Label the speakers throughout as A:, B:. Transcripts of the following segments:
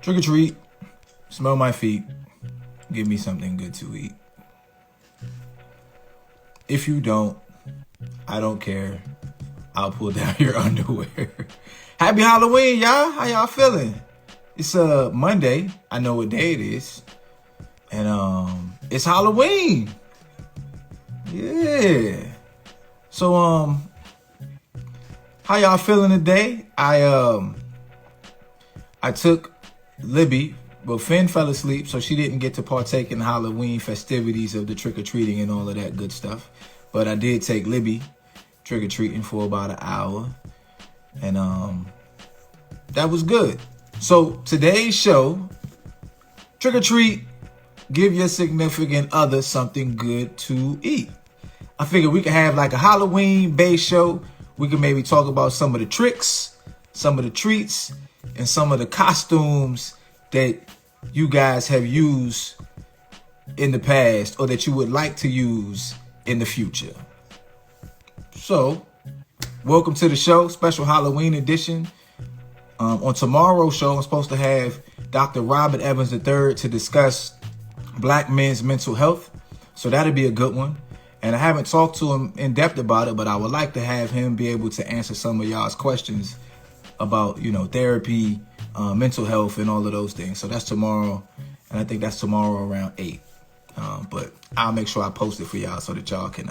A: Trick or treat, smell my feet, give me something good to eat. If you don't, I don't care. I'll pull down your underwear. Happy Halloween, y'all. How y'all feeling? It's Monday. I know what day it is. And it's Halloween. Yeah. So how y'all feeling today? I took Libby, but Finn fell asleep, so she didn't get to partake in the Halloween festivities of the trick-or-treating and all of that good stuff. But I did take Libby trick-or-treating for about an hour. And that was good. So today's show, trick-or-treat, give your significant other something good to eat. I figured we could have like a Halloween-based show. We could maybe talk about some of the tricks, some of the treats, and some of the costumes that you guys have used in the past or that you would like to use in the future. So, welcome to the show, special Halloween edition. On tomorrow's show, I'm supposed to have Dr. Robert Evans III to discuss Black men's mental health. So that'll be a good one. And I haven't talked to him in depth about it, but I would like to have him be able to answer some of y'all's questions about, therapy, mental health, and all of those things. So that's tomorrow. And I think that's tomorrow around 8. But I'll make sure I post it for y'all so that y'all can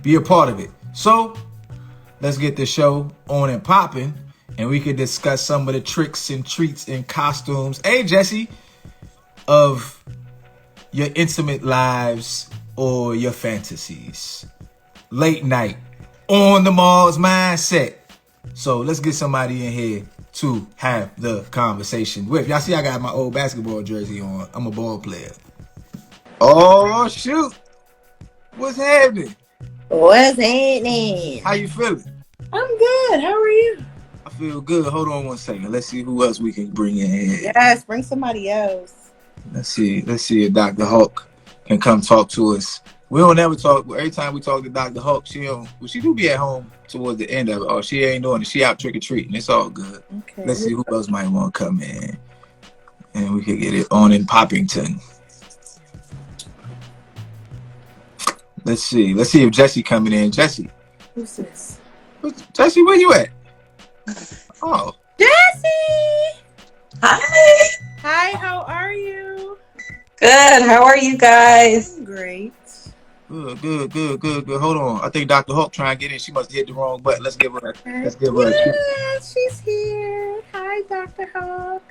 A: be a part of it. So let's get this show on and popping, and we can discuss some of the tricks and treats and costumes. Hey, Jesse, of your intimate lives or your fantasies. Late night on the Mars mindset. So let's get somebody in here to have the conversation with. Y'all see I got my old basketball jersey on. I'm a ball player. Oh, shoot. What's happening?
B: What's happening?
A: How you feeling?
B: I'm good. How are you?
A: I feel good. Hold on one second. Let's see who else we can bring in here.
B: Yes, bring somebody else.
A: Let's see if Dr. Hulk can come talk to us. We don't ever talk. Every time we talk to Dr. Hulk, she do be at home towards the end of it. Oh, she ain't doing it. She out trick-or-treating. It's all good. Okay. Let's see who else might want to come in. And we could get it on in Poppington. Let's see if Jesse coming in. Jesse.
B: Who's this?
A: Jesse, where you at? Oh.
B: Jesse!
C: Hi.
B: Hi, how are you?
C: Good. How are you guys?
B: I'm great.
A: Good. Hold on. I think Dr. Hulk trying to get in. She must have hit the wrong button. Let's give her
B: Yeah, she's here. Hi, Dr. Hulk.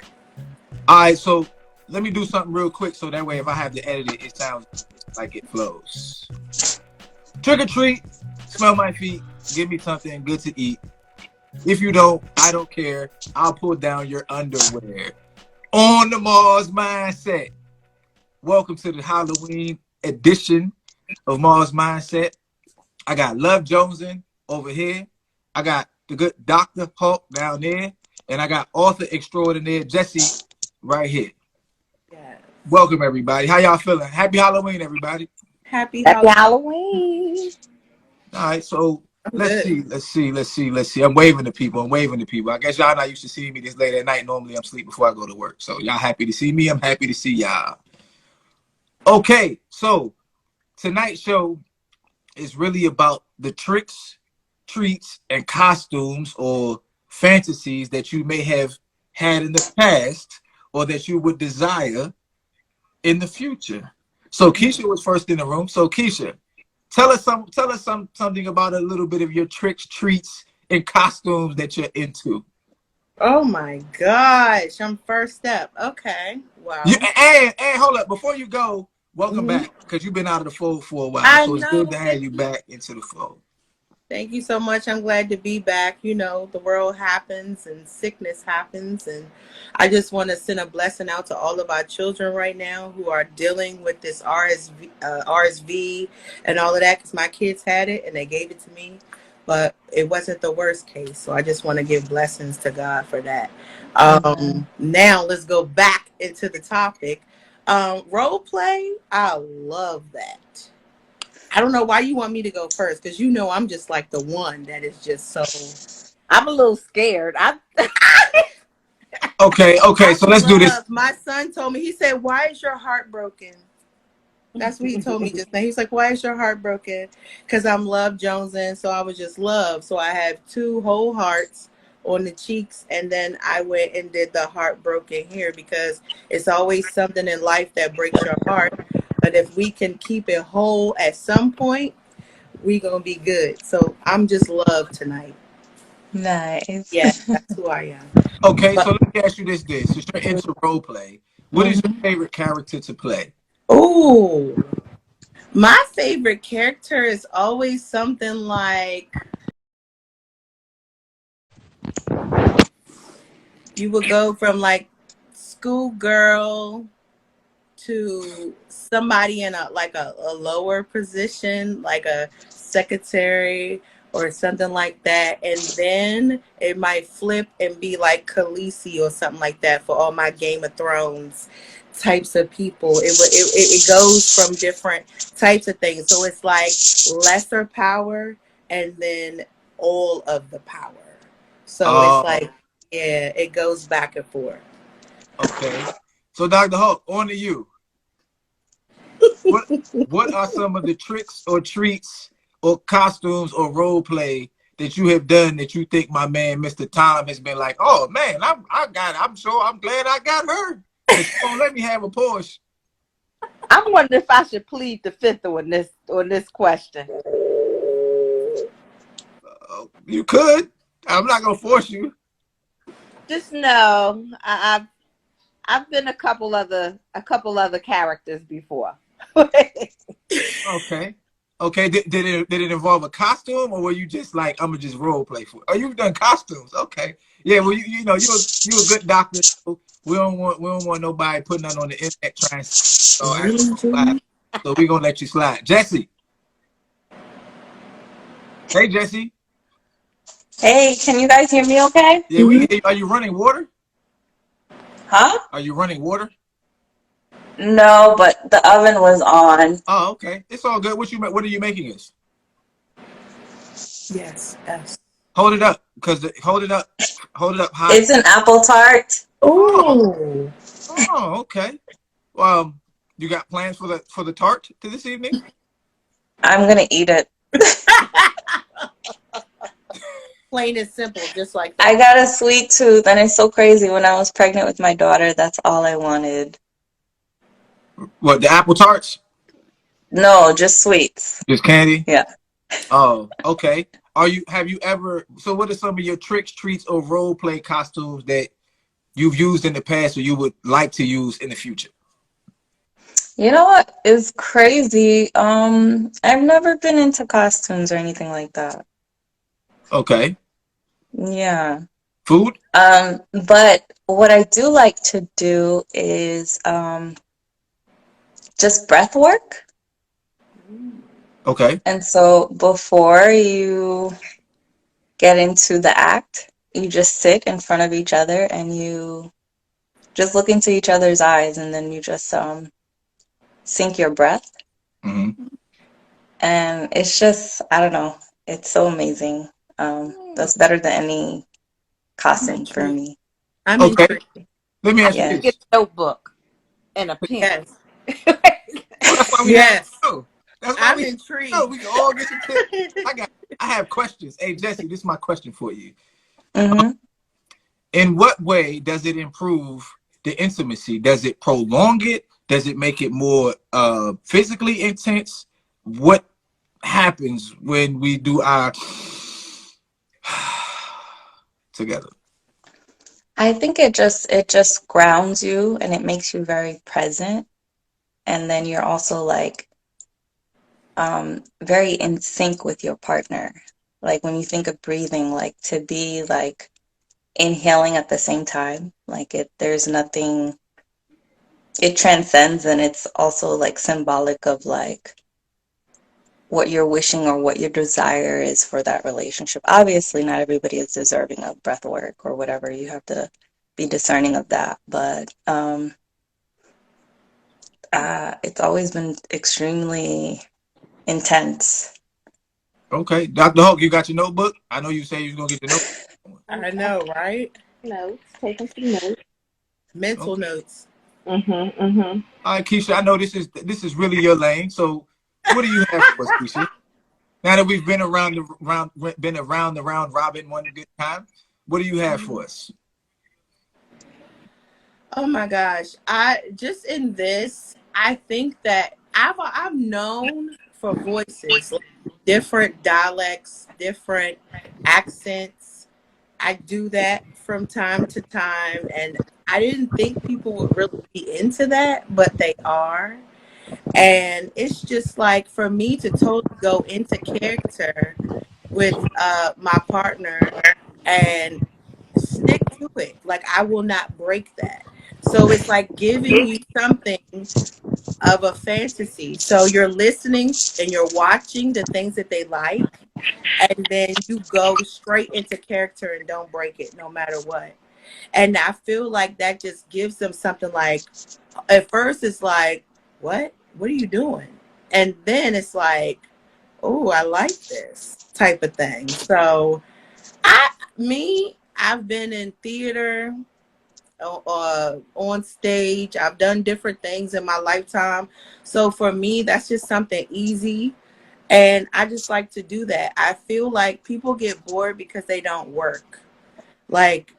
A: All right, so let me do something real quick so that way if I have to edit it, it sounds like it flows. Trick or treat, smell my feet, give me something good to eat. If you don't, I don't care. I'll pull down your underwear. On the Mars Mindset. Welcome to the Halloween edition of Mars Mindset. I got Love Joneson over here. I got the good Dr. Hulk down there. And I got author extraordinaire Jesse right here.
B: Yes.
A: Welcome, everybody. How y'all feeling? Happy Halloween, everybody.
B: Happy Halloween.
A: All right, so let's see. I'm waving to people. I guess y'all not used to seeing me this late at night. Normally, I'm asleep before I go to work. So y'all happy to see me? I'm happy to see y'all. Okay, so tonight's show is really about the tricks, treats, and costumes or fantasies that you may have had in the past or that you would desire in the future. So Keisha was first in the room. So Keisha, tell us something about a little bit of your tricks, treats, and costumes that you're into.
B: Oh my gosh, I'm first up. Okay, wow.
A: And hold up, before you go, welcome back because you've been out of the fold for a while. So it's good to have you back into the fold.
B: Thank you so much. I'm glad to be back. The world happens and sickness happens. And I just want to send a blessing out to all of our children right now who are dealing with this RSV and all of that, because my kids had it and they gave it to me. But it wasn't the worst case. So I just want to give blessings to God for that. Now let's go back into the topic. Role play. I love that. I don't know why you want me to go first, because I'm just like the one that is just so. I'm a little scared.
A: Okay, so let's do this.
B: My son told me, he said, "Why is your heart broken?" That's what he told me just now. He's like, "Why is your heart broken?" Because I'm Love Jonesing, so I was just love. So I have 2 whole hearts on the cheeks, and then I went and did the heartbroken here because it's always something in life that breaks your heart. But if we can keep it whole at some point, we gonna be good. So I'm just love tonight.
C: Nice.
B: Yeah, that's who I am.
A: Okay,
B: But
A: so let me ask you this: since you're into role play, what is your favorite character to play?
B: oh, my favorite character is always something like you would go from like schoolgirl to somebody in a lower position, like a secretary or something like that, and then it might flip and be like Khaleesi or something like that for all my Game of Thrones types of people. It goes from different types of things, so it's like lesser power and then all of the power. So it's
A: Oh,
B: like, yeah, it goes back and forth.
A: okay. So Dr. Hulk, on to you. What what are some of the tricks or treats or costumes or role play that you have done that you think my man Mr. Tom has been like, oh man, I'm glad I got her. Cause she won't let me have a Porsche.
D: I'm wondering if I should plead the fifth on this question.
A: You could. I'm not gonna force you.
D: Just know I've been a couple other characters before.
A: Okay. Okay. Did it involve a costume or were you just like I'm gonna just role play for it? Oh, you've done costumes. Okay. Yeah, well you know you're a good doctor. So we don't want nobody putting that on the internet trying to so we're gonna let you slide. Jesse. Hey Jesse.
C: Hey, can you guys hear me okay?
A: Yeah, are you running water?
C: Huh?
A: Are you running water?
C: No, but the oven was on.
A: Oh, okay. It's all good. What are you making us?
B: Yes, yes.
A: Hold it up. Hold it up. Hold it up high.
C: It's an apple tart.
A: Oh,
B: Oh,
A: okay. You got plans for the tart to this evening?
C: I'm gonna eat it.
B: plain and simple, just like
C: I
B: that.
C: got a sweet tooth, and it's so crazy. When I was pregnant with my daughter, that's all I wanted.
A: What, the apple tarts?
C: No, just sweets.
A: Just candy?
C: Yeah.
A: Oh, okay. Have you ever, so what are some of your tricks, treats, or role play costumes that you've used in the past or you would like to use in the future?
C: You know what is crazy? I've never been into costumes or anything like that.
A: Okay.
C: Yeah.
A: Food?
C: But what I do like to do is just breath work.
A: Okay.
C: And so before you get into the act, you just sit in front of each other and you just look into each other's eyes, and then you just sync your breath.
A: Mm-hmm.
C: And it's just, I don't know, it's so amazing. That's better than any
B: I'm
C: costume for
B: intrigued.
C: me.
B: I'm
A: Okay.
B: intrigued.
A: Let me
D: I
A: ask you
D: need to
C: Yeah.
D: get
A: this.
D: a notebook and a pen.
B: Yes,
A: Well, that's why we have the
B: yes.
A: show. That's why
B: I'm
A: we have the show.
B: intrigued.
A: We can all get some tips. I have questions. Hey Jesse, this is my question for you.
C: Hmm.
A: In what way does it improve the intimacy? Does it prolong it? Does it make it more physically intense? What happens when we do our together?
C: I think it just grounds you, and it makes you very present. And then you're also like very in sync with your partner. Like when you think of breathing, like to be like inhaling at the same time, like there's nothing, it transcends, and it's also like symbolic of like what you're wishing or what your desire is for that relationship. Obviously, not everybody is deserving of breath work or whatever. You have to be discerning of that. But it's always been extremely intense.
A: Okay, Dr. Hulk, you got your notebook? I know you say you're gonna get the notebook.
D: I'm
B: I know, right?
D: taking notes, taking some notes.
B: Mental
A: Okay.
B: notes.
D: Mm-hmm.
A: All right, Keisha. I know this is really your lane. So, what do you have for us, Keisha? Now that we've been around the round robin one good time, what do you have for us?
B: Oh my gosh. I just in this, I think that I've known for voices, like different dialects, different accents. I do that from time to time, and I didn't think people would really be into that, but they are. And it's just like for me to totally go into character with my partner and stick to it. Like I will not break that. So it's like giving you something of a fantasy. So you're listening and you're watching the things that they like, and then you go straight into character and don't break it no matter what. And I feel like that just gives them something like at first it's like, what? What are you doing? And then it's like, oh, I like this type of thing. So I've been in theater, on stage. I've done different things in my lifetime. So for me, that's just something easy. And I just like to do that. I feel like people get bored because they don't work. Like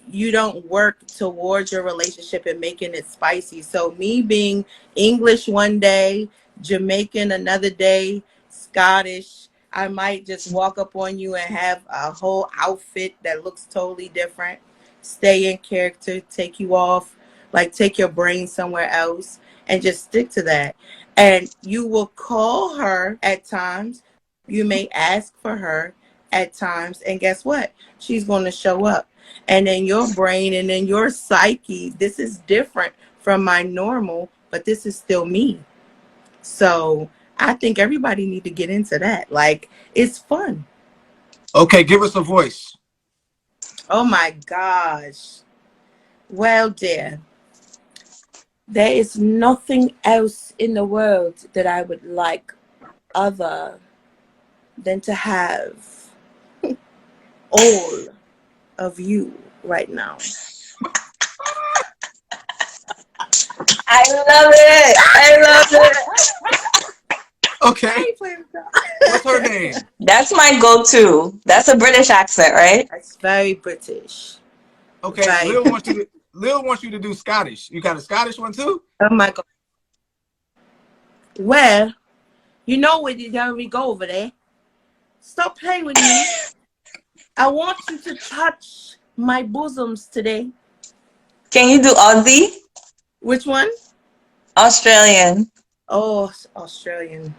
B: you don't work towards your relationship and making it spicy. So me being English one day, Jamaican another day, Scottish, I might just walk up on you and have a whole outfit that looks totally different. Stay in character, take you off, like take your brain somewhere else and just stick to that. And you will call her at times. You may ask for her at times. And guess what? She's going to show up, and in your brain and in your psyche, this is different from my normal, but this is still me. So I think everybody need to get into that. Like it's fun.
A: Okay, give us a voice.
B: Oh my gosh. Well, dear, there is nothing else in the world that I would like other than to have all of you right now.
C: I love it. I love it.
B: I
A: Okay,
B: ain't playing with
A: what's her
B: that.
A: name?
C: That's my go-to. That's a British accent, right?
B: That's very British.
A: Okay,
B: Very.
A: Lil wants you to do Scottish. You got a Scottish one too?
B: Oh my God. Well, you know what you got we go over there. Stop playing with me. I want you to touch my bosoms today.
C: Can you do Aussie?
B: Which one?
C: Australian.
B: Oh, Australian.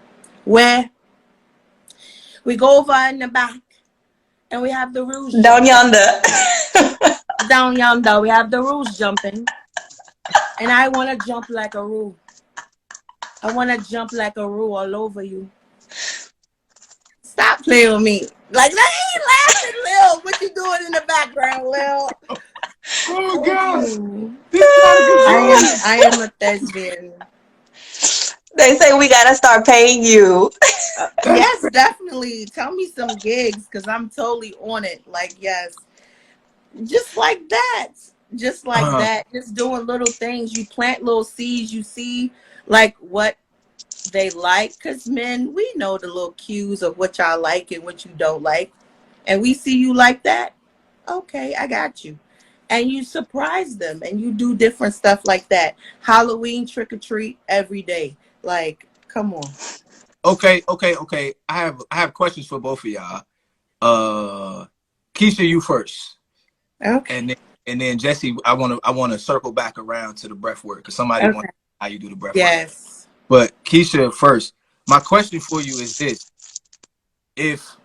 B: Where we go over in the back and we have the rouge
C: Down
B: jumping.
C: yonder.
B: Down yonder, we have the rouge jumping. And I want to jump like a roo. I want to jump like a roo all over you. Stop playing with me. Like, they ain't laughing, Lil. What you doing in the background, Lil?
A: Oh God,
B: Oh.
A: this is out of control.
B: I am a thespian.
C: They say we gotta start paying you.
B: Yes, definitely. Tell me some gigs because I'm totally on it. Like, yes, just like that. Just like
A: Uh,
B: that. Just doing little things. You plant little seeds. You see, like, what they like. Because, men, we know the little cues of what y'all like and what you don't like. And we see you like that. Okay, I got you. And you surprise them and you do different stuff like that. Halloween trick or treat every day. Like, come on.
A: okay. I have questions for both of y'all. Uh, Keisha, you first,
B: Okay.
A: and then Jesse. I want to circle back around to the breath work because somebody
B: Okay.
A: wants how you do the breath work.
B: Yes.
A: But Keisha first. My question for you is this: if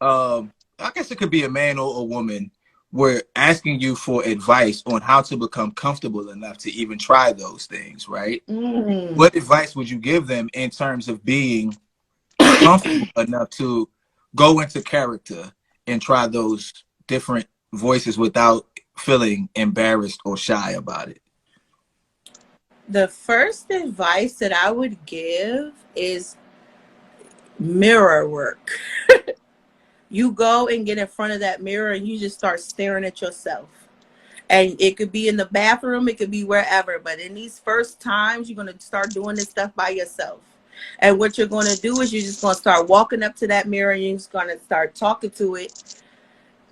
A: I guess it could be a man or a woman, were asking you for advice on how to become comfortable enough to even try those things, right?
B: Mm.
A: What advice would you give them in terms of being comfortable enough to go into character and try those different voices without feeling embarrassed or shy about it?
B: The first advice that I would give is mirror work. You go and get in front of that mirror and you just start staring at yourself. And it could be in the bathroom, it could be wherever. But in these first times, you're going to start doing this stuff by yourself. And what you're going to do is you're just going to start walking up to that mirror and you're just going to start talking to it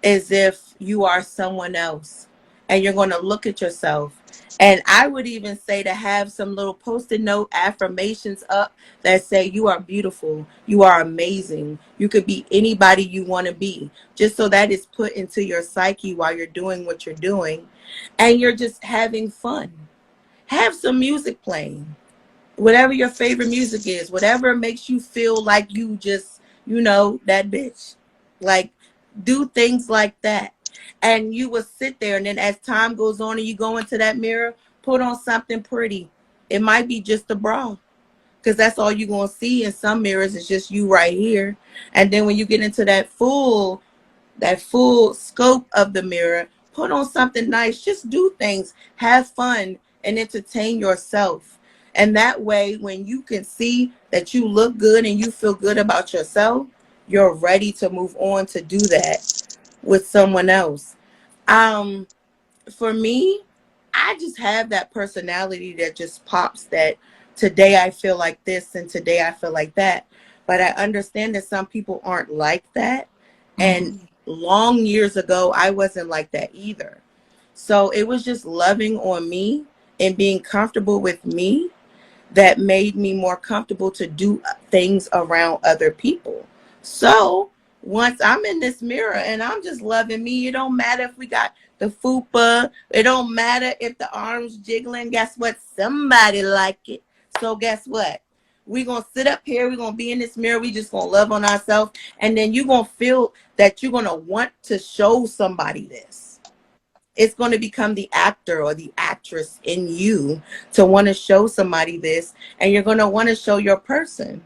B: as if you are someone else. And you're going to look at yourself. And I would even say to have some little post-it note affirmations up that say, you are beautiful, you are amazing, you could be anybody you want to be. Just so that is put into your psyche while you're doing what you're doing. And you're just having fun. Have some music playing, whatever your favorite music is, whatever makes you feel like you just, that bitch. Like, do things like that. And you will sit there, and then as time goes on and you go into that mirror, put on something pretty. It might be just a bra, because that's all you're going to see in some mirrors is just you right here. And then when you get into that full scope of the mirror, put on something nice, just do things, have fun, and entertain yourself. And that way, when you can see that you look good and you feel good about yourself, you're ready to move on to do that with someone else. um for me, I just have that personality that just pops, that today I feel like this and today I feel like that. But I understand that some people aren't like that. And
A: Mm-hmm.
B: long years ago, I wasn't like that either. So it was just loving on me and being comfortable with me that made me more comfortable to do things around other people. So once I'm in this mirror and I'm just loving me, it don't matter if we got the fupa, it don't matter if the arms jiggling. Guess what? Somebody like it. So guess what? We're gonna sit up here, we're gonna be in this mirror, we just gonna love on ourselves, and then you're gonna feel that you're gonna want to show somebody this. It's going to become the actor or the actress in you to want to show somebody this, and you're going to want to show your person,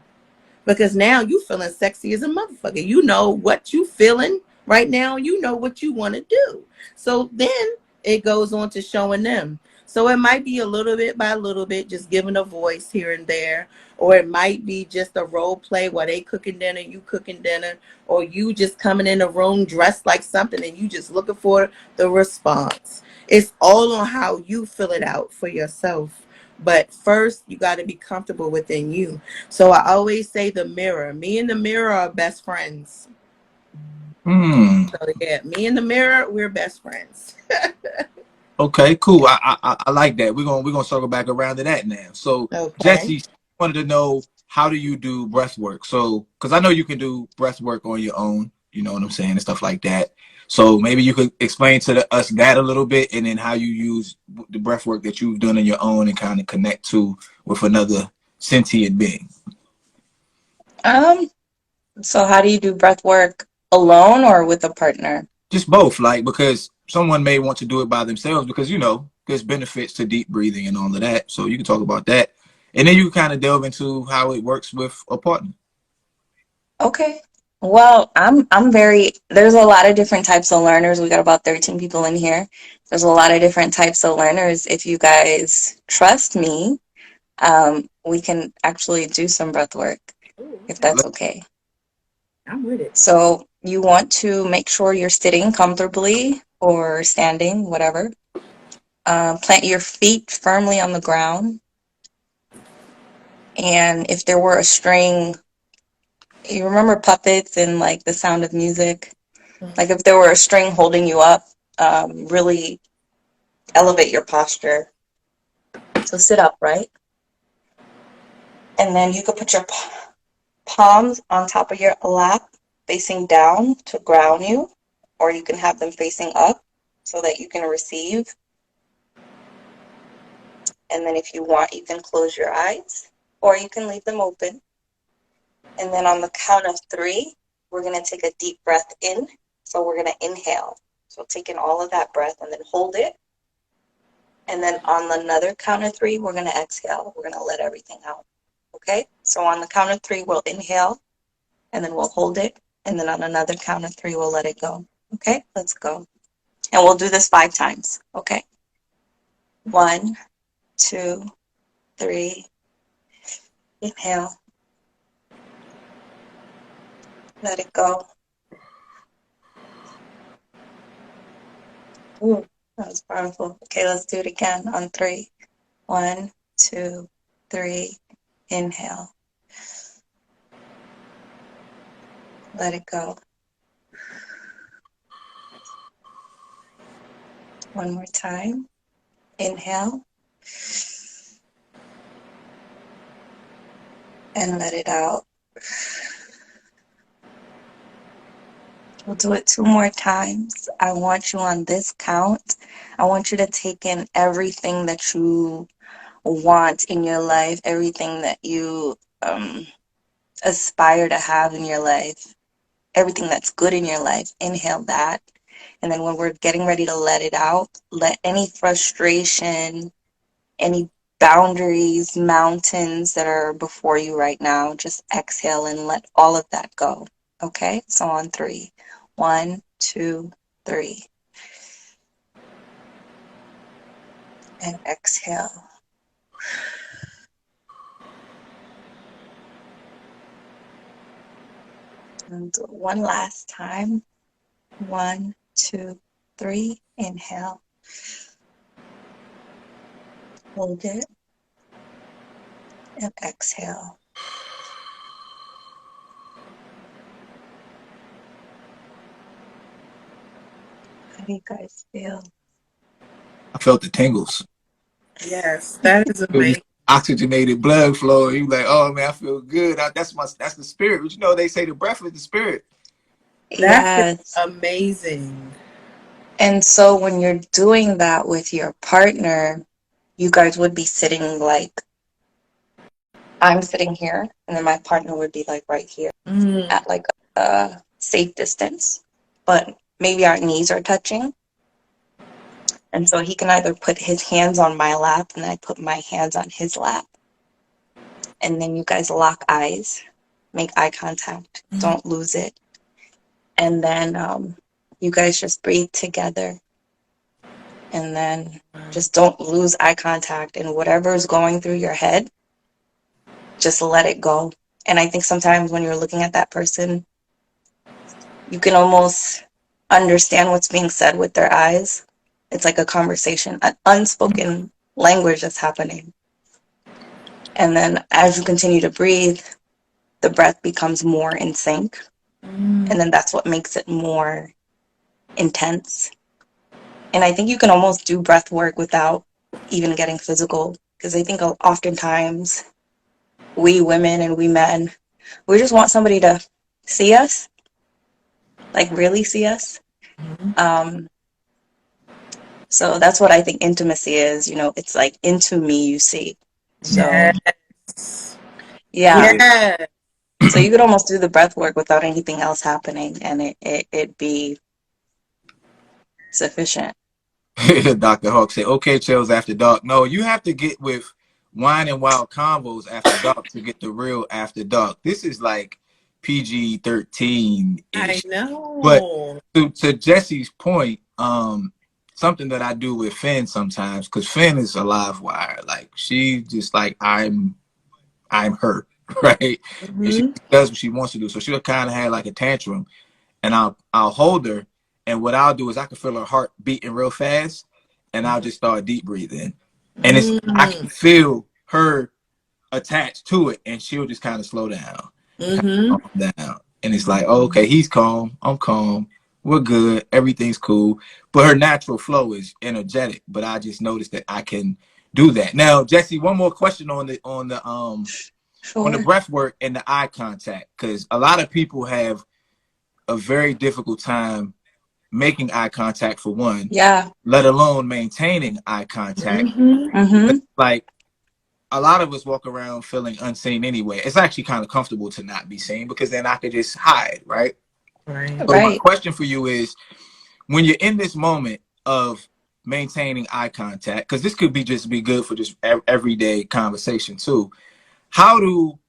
B: because now you feeling sexy as a motherfucker. You know what you feeling right now. You know what you want to do. So then it goes on to showing them. So it might be a little bit by little bit, just giving a voice here and there, or it might be just a role play while they cooking dinner, you cooking dinner, or you just coming in a room dressed like something and you just looking for the response. It's all on how you fill it out for yourself. But first, you got to be comfortable within you. So I always say the mirror. Me and the mirror are best friends.
A: Hmm.
B: So yeah, me and the mirror, we're best friends.
A: Okay, cool. I like that. We're gonna circle back around to that now. So
B: Okay.
A: Jesse wanted to know, how do you do breath work? So because I know you can do breath work on your own, you know what I'm saying, and stuff like that. So maybe you could explain to us that a little bit, and then how you use the breath work that you've done on your own and kind of connect to with another sentient being.
C: Um, so how do you do breath work alone or with a partner?
A: Just both, like, because someone may want to do it by themselves because there's benefits to deep breathing and all of that. So you can talk about that, and then you can kind of delve into how it works with a partner.
C: Okay. Well, I'm very there's a lot of different types of learners. We got about 13 people in here. There's a lot of different types of learners. If you guys trust me, we can actually do some breath work
B: Ooh,
C: if
B: okay.
C: that's okay.
B: I'm with it.
C: So you want to make sure you're sitting comfortably or standing, whatever. Plant your feet firmly on the ground. And if there were a string, you remember puppets and like the Sound of Music? Like if there were a string holding you up, really elevate your posture. So sit upright. And then you could put your palms on top of your lap, facing down to ground you, or you can have them facing up so that you can receive. And then if you want, you can close your eyes or you can leave them open. And then on the count of 3, we're going to take a deep breath in. So we're going to inhale. So take in all of that breath and then hold it. And then on another count of 3, we're going to exhale. We're going to let everything out. Okay? So on the count of 3, we'll inhale and then we'll hold it. And then on another count of 3, we'll let it go. Okay? Let's go. And we'll do this 5 times. Okay? 1, 2, 3. Inhale. Let it go. Ooh. That was powerful. Okay, let's do it again on 3. 1, 2, 3. Inhale. Let it go. One more time. Inhale. And let it out. We'll do it 2 more times. I want you on this count. I want you to take in everything that you want in your life, everything that you aspire to have in your life, everything that's good in your life. Inhale that. And then when we're getting ready to let it out, let any frustration, any boundaries, mountains that are before you right now, just exhale and let all of that go. Okay? So on 3. 1, 2, 3. And exhale. And do it one last time. 1, 2, 3. Inhale. Hold it. And exhale. How do you guys feel?
A: I felt the tingles.
B: Yes, that is
A: Feel this
B: amazing.
A: oxygenated blood flow. You like, oh man, I feel good. That's the spirit. But you know, they say the breath is the spirit.
B: That is
C: Yes.
B: amazing.
C: And so when you're doing that with your partner, you guys would be sitting like I'm sitting here, and then my partner would be like right here
B: Mm,
C: at like a safe distance, but maybe our knees are touching. And so he can either put his hands on my lap and I put my hands on his lap. And then you guys lock eyes, make eye contact, don't lose it. And then you guys just breathe together. And then just don't lose eye contact. And whatever's going through your head, just let it go. And I think sometimes when you're looking at that person, you can almost understand what's being said with their eyes. It's like a conversation, an unspoken language that's happening. And then as you continue to breathe, the breath becomes more in sync. And then that's what makes it more intense. And I think you can almost do breath work without even getting physical. Because I think oftentimes we women and we men, we just want somebody to see us, like really see us. So that's what I think intimacy is. You know, it's like into me you see. So
B: yes.
C: yeah.
B: Yes.
C: So you could almost do the breath work without anything else happening, and it'd be sufficient.
A: Dr. Hawk said, okay, Chels after dark. No, you have to get with wine and wild convos after dark to get the real after dark. This is like PG 13
B: I
A: ish. But
B: know.
A: to Jesse's point, something that I do with Finn sometimes, because Finn is a live wire. Like she just like I'm her, right? And she
B: Mm-hmm.
A: does what she wants to do. So she'll kind of have like a tantrum, and I'll hold her, and what I'll do is I can feel her heart beating real fast, and I'll just start deep breathing, and I
B: Mm-hmm.
A: can feel her attached to it, and she'll just kind of slow down and kind
B: Mm-hmm.
A: of calm down, and it's like, oh, okay, he's calm, I'm calm, we're good, everything's cool. But her natural flow is energetic, but I just noticed that I can do that. Now, Jesse, one more question on the
C: Sure.
A: breath work and the eye contact, because a lot of people have a very difficult time making eye contact for one,
C: Yeah.
A: let alone maintaining eye contact.
B: Mm-hmm.
C: Mm-hmm.
A: Like a lot of us walk around feeling unseen anyway. It's actually kind of comfortable to not be seen because then I could just hide, right?
B: Right.
A: So my
C: Right.
A: question for you is, when you're in this moment of maintaining eye contact, because this could be just be good for just everyday conversation too. How do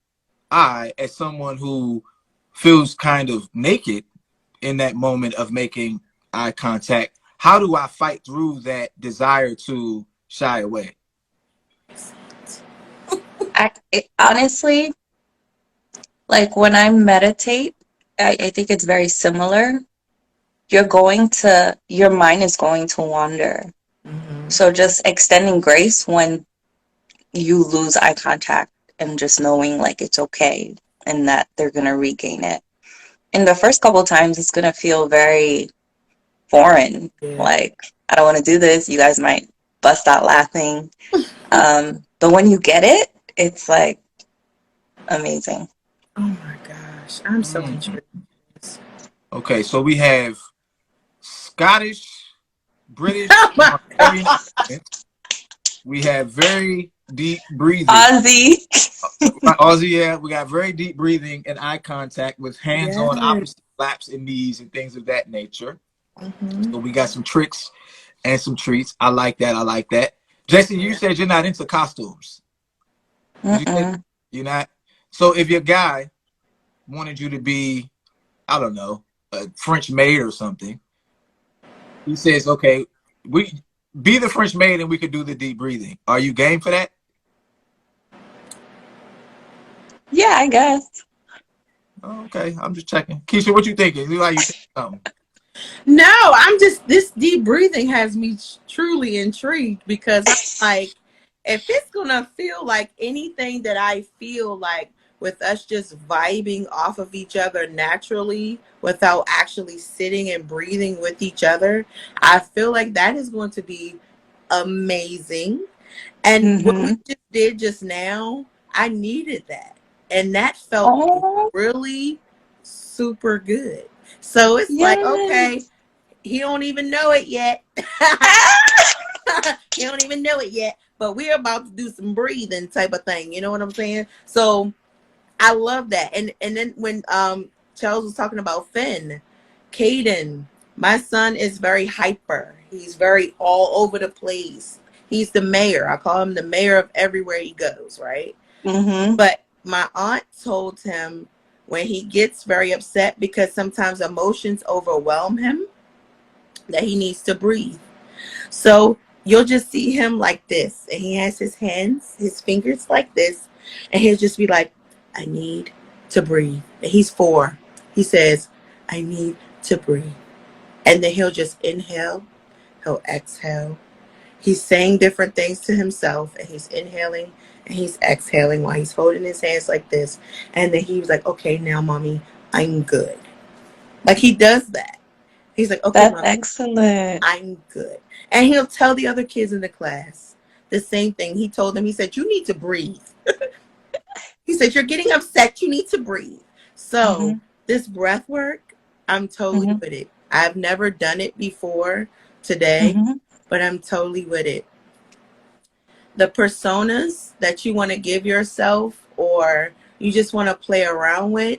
A: I, as someone who feels kind of naked in that moment of making eye contact, how do I fight through that desire to shy away?
C: Honestly, like when I meditate, I think it's very similar. your mind is going to wander.
B: Mm-hmm.
C: So just extending grace when you lose eye contact and just knowing like it's okay and that they're going to regain it. In the first couple times, it's going to feel very foreign.
B: Yeah.
C: Like, I don't want to do this. You guys might bust out laughing. But when you get it, it's like amazing.
B: Oh my gosh, I'm so
A: Mm.
B: intrigued.
A: Okay, so we have Scottish, British,
B: Oh my god.
A: Hungarian accents. We have very deep breathing.
C: Ozzy.
A: Aussie, yeah, we got very deep breathing and eye contact with hands on
B: Yes.
A: opposite laps and knees and things of that nature.
B: Mm-hmm.
A: So we got some tricks and some treats. I like that. I like that. Jason, you
B: Yeah.
A: said you're not into costumes. Did you say
C: Mm-mm.
A: you're not? So if your guy wanted you to be, I don't know, a French maid or something, he says, okay, we be the French maid and we could do the deep breathing. Are you game for that?
C: Yeah, I guess.
A: Oh, okay, I'm just checking. Keisha, what you thinking? You like you think something?
B: No, I'm just, this deep breathing has me truly intrigued because I'm like, if it's gonna feel like anything that I feel like with us just vibing off of each other naturally without actually sitting and breathing with each other, I feel like that is going to be amazing. And what we
C: Mm-hmm.
B: just did just now, I needed that. And that felt
C: Oh,
B: really super good. So it's like, okay,
C: yes.
B: he don't even know it yet. He don't even know it yet. But we're about to do some breathing type of thing. You know what I'm saying? So I love that. And then when Charles was talking about Finn, Caden, my son is very hyper. He's very all over the place. He's the mayor. I call him the mayor of everywhere he goes, right?
C: Mm-hmm.
B: But my aunt told him when he gets very upset because sometimes emotions overwhelm him that he needs to breathe. So you'll just see him like this, and he has his hands, his fingers like this, and he'll just be like, I need to breathe. And he's 4. He says, I need to breathe. And then he'll just inhale, he'll exhale. He's saying different things to himself, and he's inhaling and he's exhaling while he's holding his hands like this. And then he was like, okay, now, mommy, I'm good. Like he does that. He's like, okay,
C: That's
B: mommy,
C: excellent.
B: I'm good. And he'll tell the other kids in the class the same thing. He told them, he said, you need to breathe. He said, you're getting upset. You need to breathe. So
C: Mm-hmm.
B: this breath work, I'm totally
C: Mm-hmm.
B: with it. I've never done it before today,
C: Mm-hmm.
B: but I'm totally with it. The personas that you want to give yourself or you just want to play around with,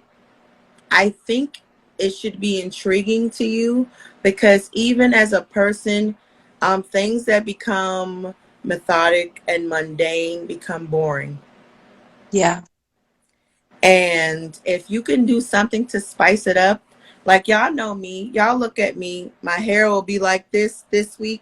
B: I think it should be intriguing to you because even as a person, things that become methodic and mundane become boring.
C: Yeah.
B: And if you can do something to spice it up, like y'all know me, y'all look at me, my hair will be like this week.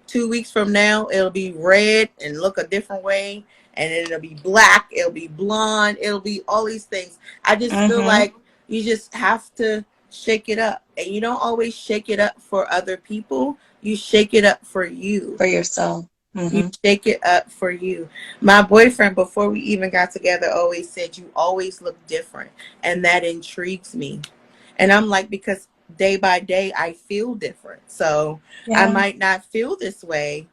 B: 2 weeks from now, it'll be red and look a different way. And it'll be black, it'll be blonde, it'll be all these things. I just feel
C: Mm-hmm.
B: like you just have to shake it up. And you don't always shake it up for other people, you shake it up for you.
C: For yourself.
B: You
C: Mm-hmm.
B: shake it up for you. My boyfriend, before we even got together, always said, you always look different. And that intrigues me. And I'm like, because day by day, I feel different. So I
C: Yeah.
B: might not feel this way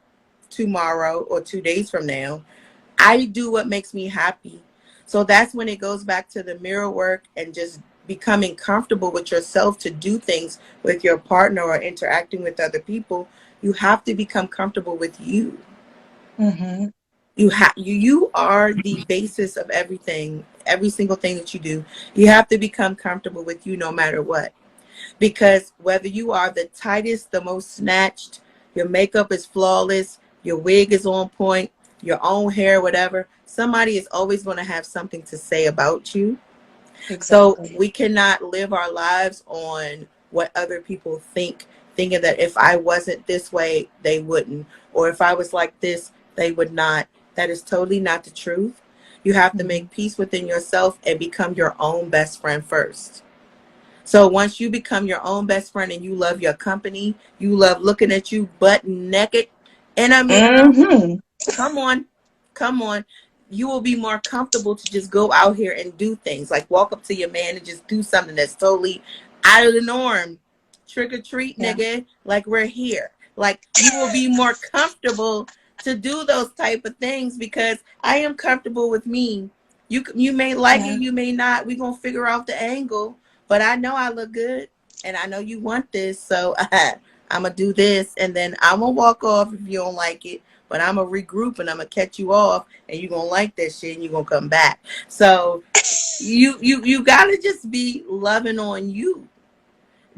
B: tomorrow or 2 days from now. I do what makes me happy. So that's when it goes back to the mirror work and just becoming comfortable with yourself to do things with your partner or interacting with other people. You have to become comfortable with you.
C: Mm-hmm.
B: You are the basis of everything, every single thing that you do. You have to become comfortable with you no matter what. Because whether you are the tightest, the most snatched, your makeup is flawless, your wig is on point, your own hair, whatever, somebody is always going to have something to say about you. So
C: Exactly.
B: we cannot live our lives on what other people think, thinking that if I wasn't this way, they wouldn't. Or if I was like this, they would not. That is totally not the truth. You have to
C: Mm-hmm.
B: make peace within yourself and become your own best friend first. So once you become your own best friend and you love your company, you love looking at you butt naked in a mirror.
C: Mm-hmm.
B: Come on. Come on. You will be more comfortable to just go out here and do things like walk up to your man and just do something that's totally out of the norm. Trick or treat,
C: Yeah.
B: nigga, like we're here. Like you will be more comfortable to do those type of things because I am comfortable with me. You may like
C: Yeah.
B: it, you may not. We're gonna figure out the angle, but I know I look good and I know you want this, so I'm gonna do this and then I'm gonna walk off if you don't like it. But I'm gonna regroup and I'm gonna catch you off, and you're gonna like that shit, and you're gonna come back. So you gotta just be loving on you.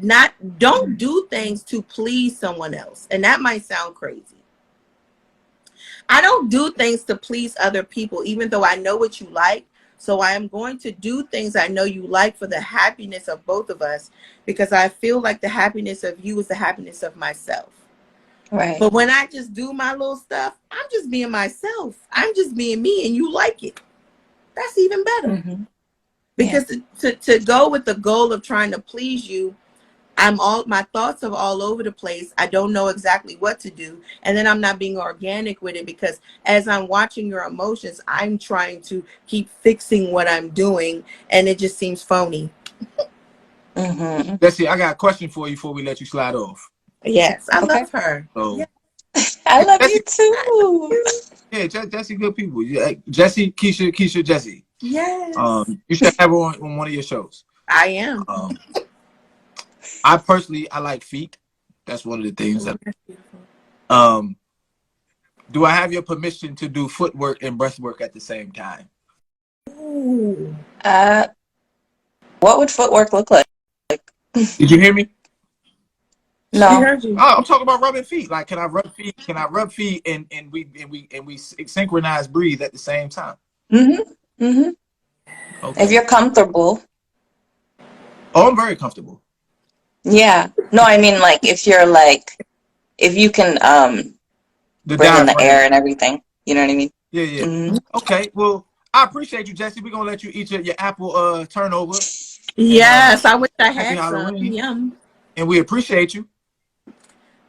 B: Not don't do things to please someone else, and that might sound crazy. I don't do things to please other people, even though I know what you like. So I am going to do things I know you like for the happiness of both of us, because I feel like the happiness of you is the happiness of myself.
C: Right.
B: But when I just do my little stuff, I'm just being myself. I'm just being me, and you like it. That's even better.
C: Mm-hmm. Yeah.
B: Because to go with the goal of trying to please you, my thoughts are all over the place. I don't know exactly what to do. And then I'm not being organic with it, because as I'm watching your emotions, I'm trying to keep fixing what I'm doing, and it just seems phony.
C: Mm-hmm.
A: Jesse, I got a question for you before we let you slide off.
B: Yes, I
C: Okay.
B: love her.
A: So,
B: Yeah.
C: I love you
A: Jesse,
C: too.
A: yeah, Jesse, good people. Yeah, Jesse, Keisha, Jesse.
B: Yes,
A: You should have her on one of your shows.
B: I am.
A: Um, I personally, I like feet. That's one of the things
B: Oh,
A: that.
B: that's beautiful.
A: Um, do I have your permission to do footwork and breathwork at the same time?
B: Ooh.
C: Uh, what would footwork look like?
A: Did you hear me?
B: She
C: No.
B: heard you.
A: Oh, I'm talking about rubbing feet. Like, can I rub feet? Can I rub feet and we synchronize breathe at the same time?
C: Mm-hmm. Mm-hmm. If
A: Okay.
C: you're comfortable.
A: Oh, I'm very comfortable.
C: Yeah. No, I mean like if you can
A: The
C: breathe in the
A: diaphragm.
C: air and everything. You know what I mean?
A: Yeah, yeah.
C: Mm-hmm.
A: Okay. Well, I appreciate you, Jesse. We're gonna let you eat your apple turnover. And
B: Yes, I wish I
A: happy
B: had some.
A: Halloween.
B: Yum.
A: And we appreciate you.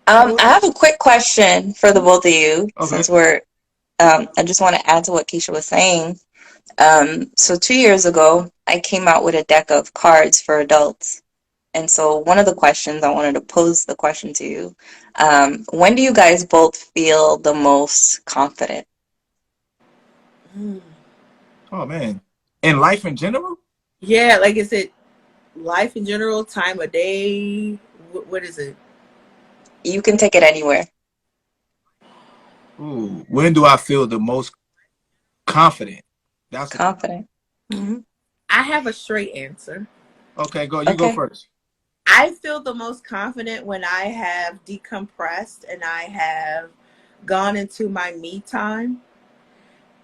C: I have a quick question for the both of you,
A: Okay.
C: since we're I just want to add to what Keisha was saying. So 2 years ago, I came out with a deck of cards for adults. And so one of the questions I wanted to pose the question to you, when do you guys both feel the most confident?
B: Mm.
A: Oh man. In life in general?
B: Yeah, like is it life in general, time of day? What is it?
C: You can take it anywhere.
A: Ooh. When do I feel the most confident? That's a
C: Confident. Mm-hmm.
B: I have a straight answer.
A: okay, go. You go
C: Okay.
A: first.
B: I feel the most confident when I have decompressed and I have gone into my me time,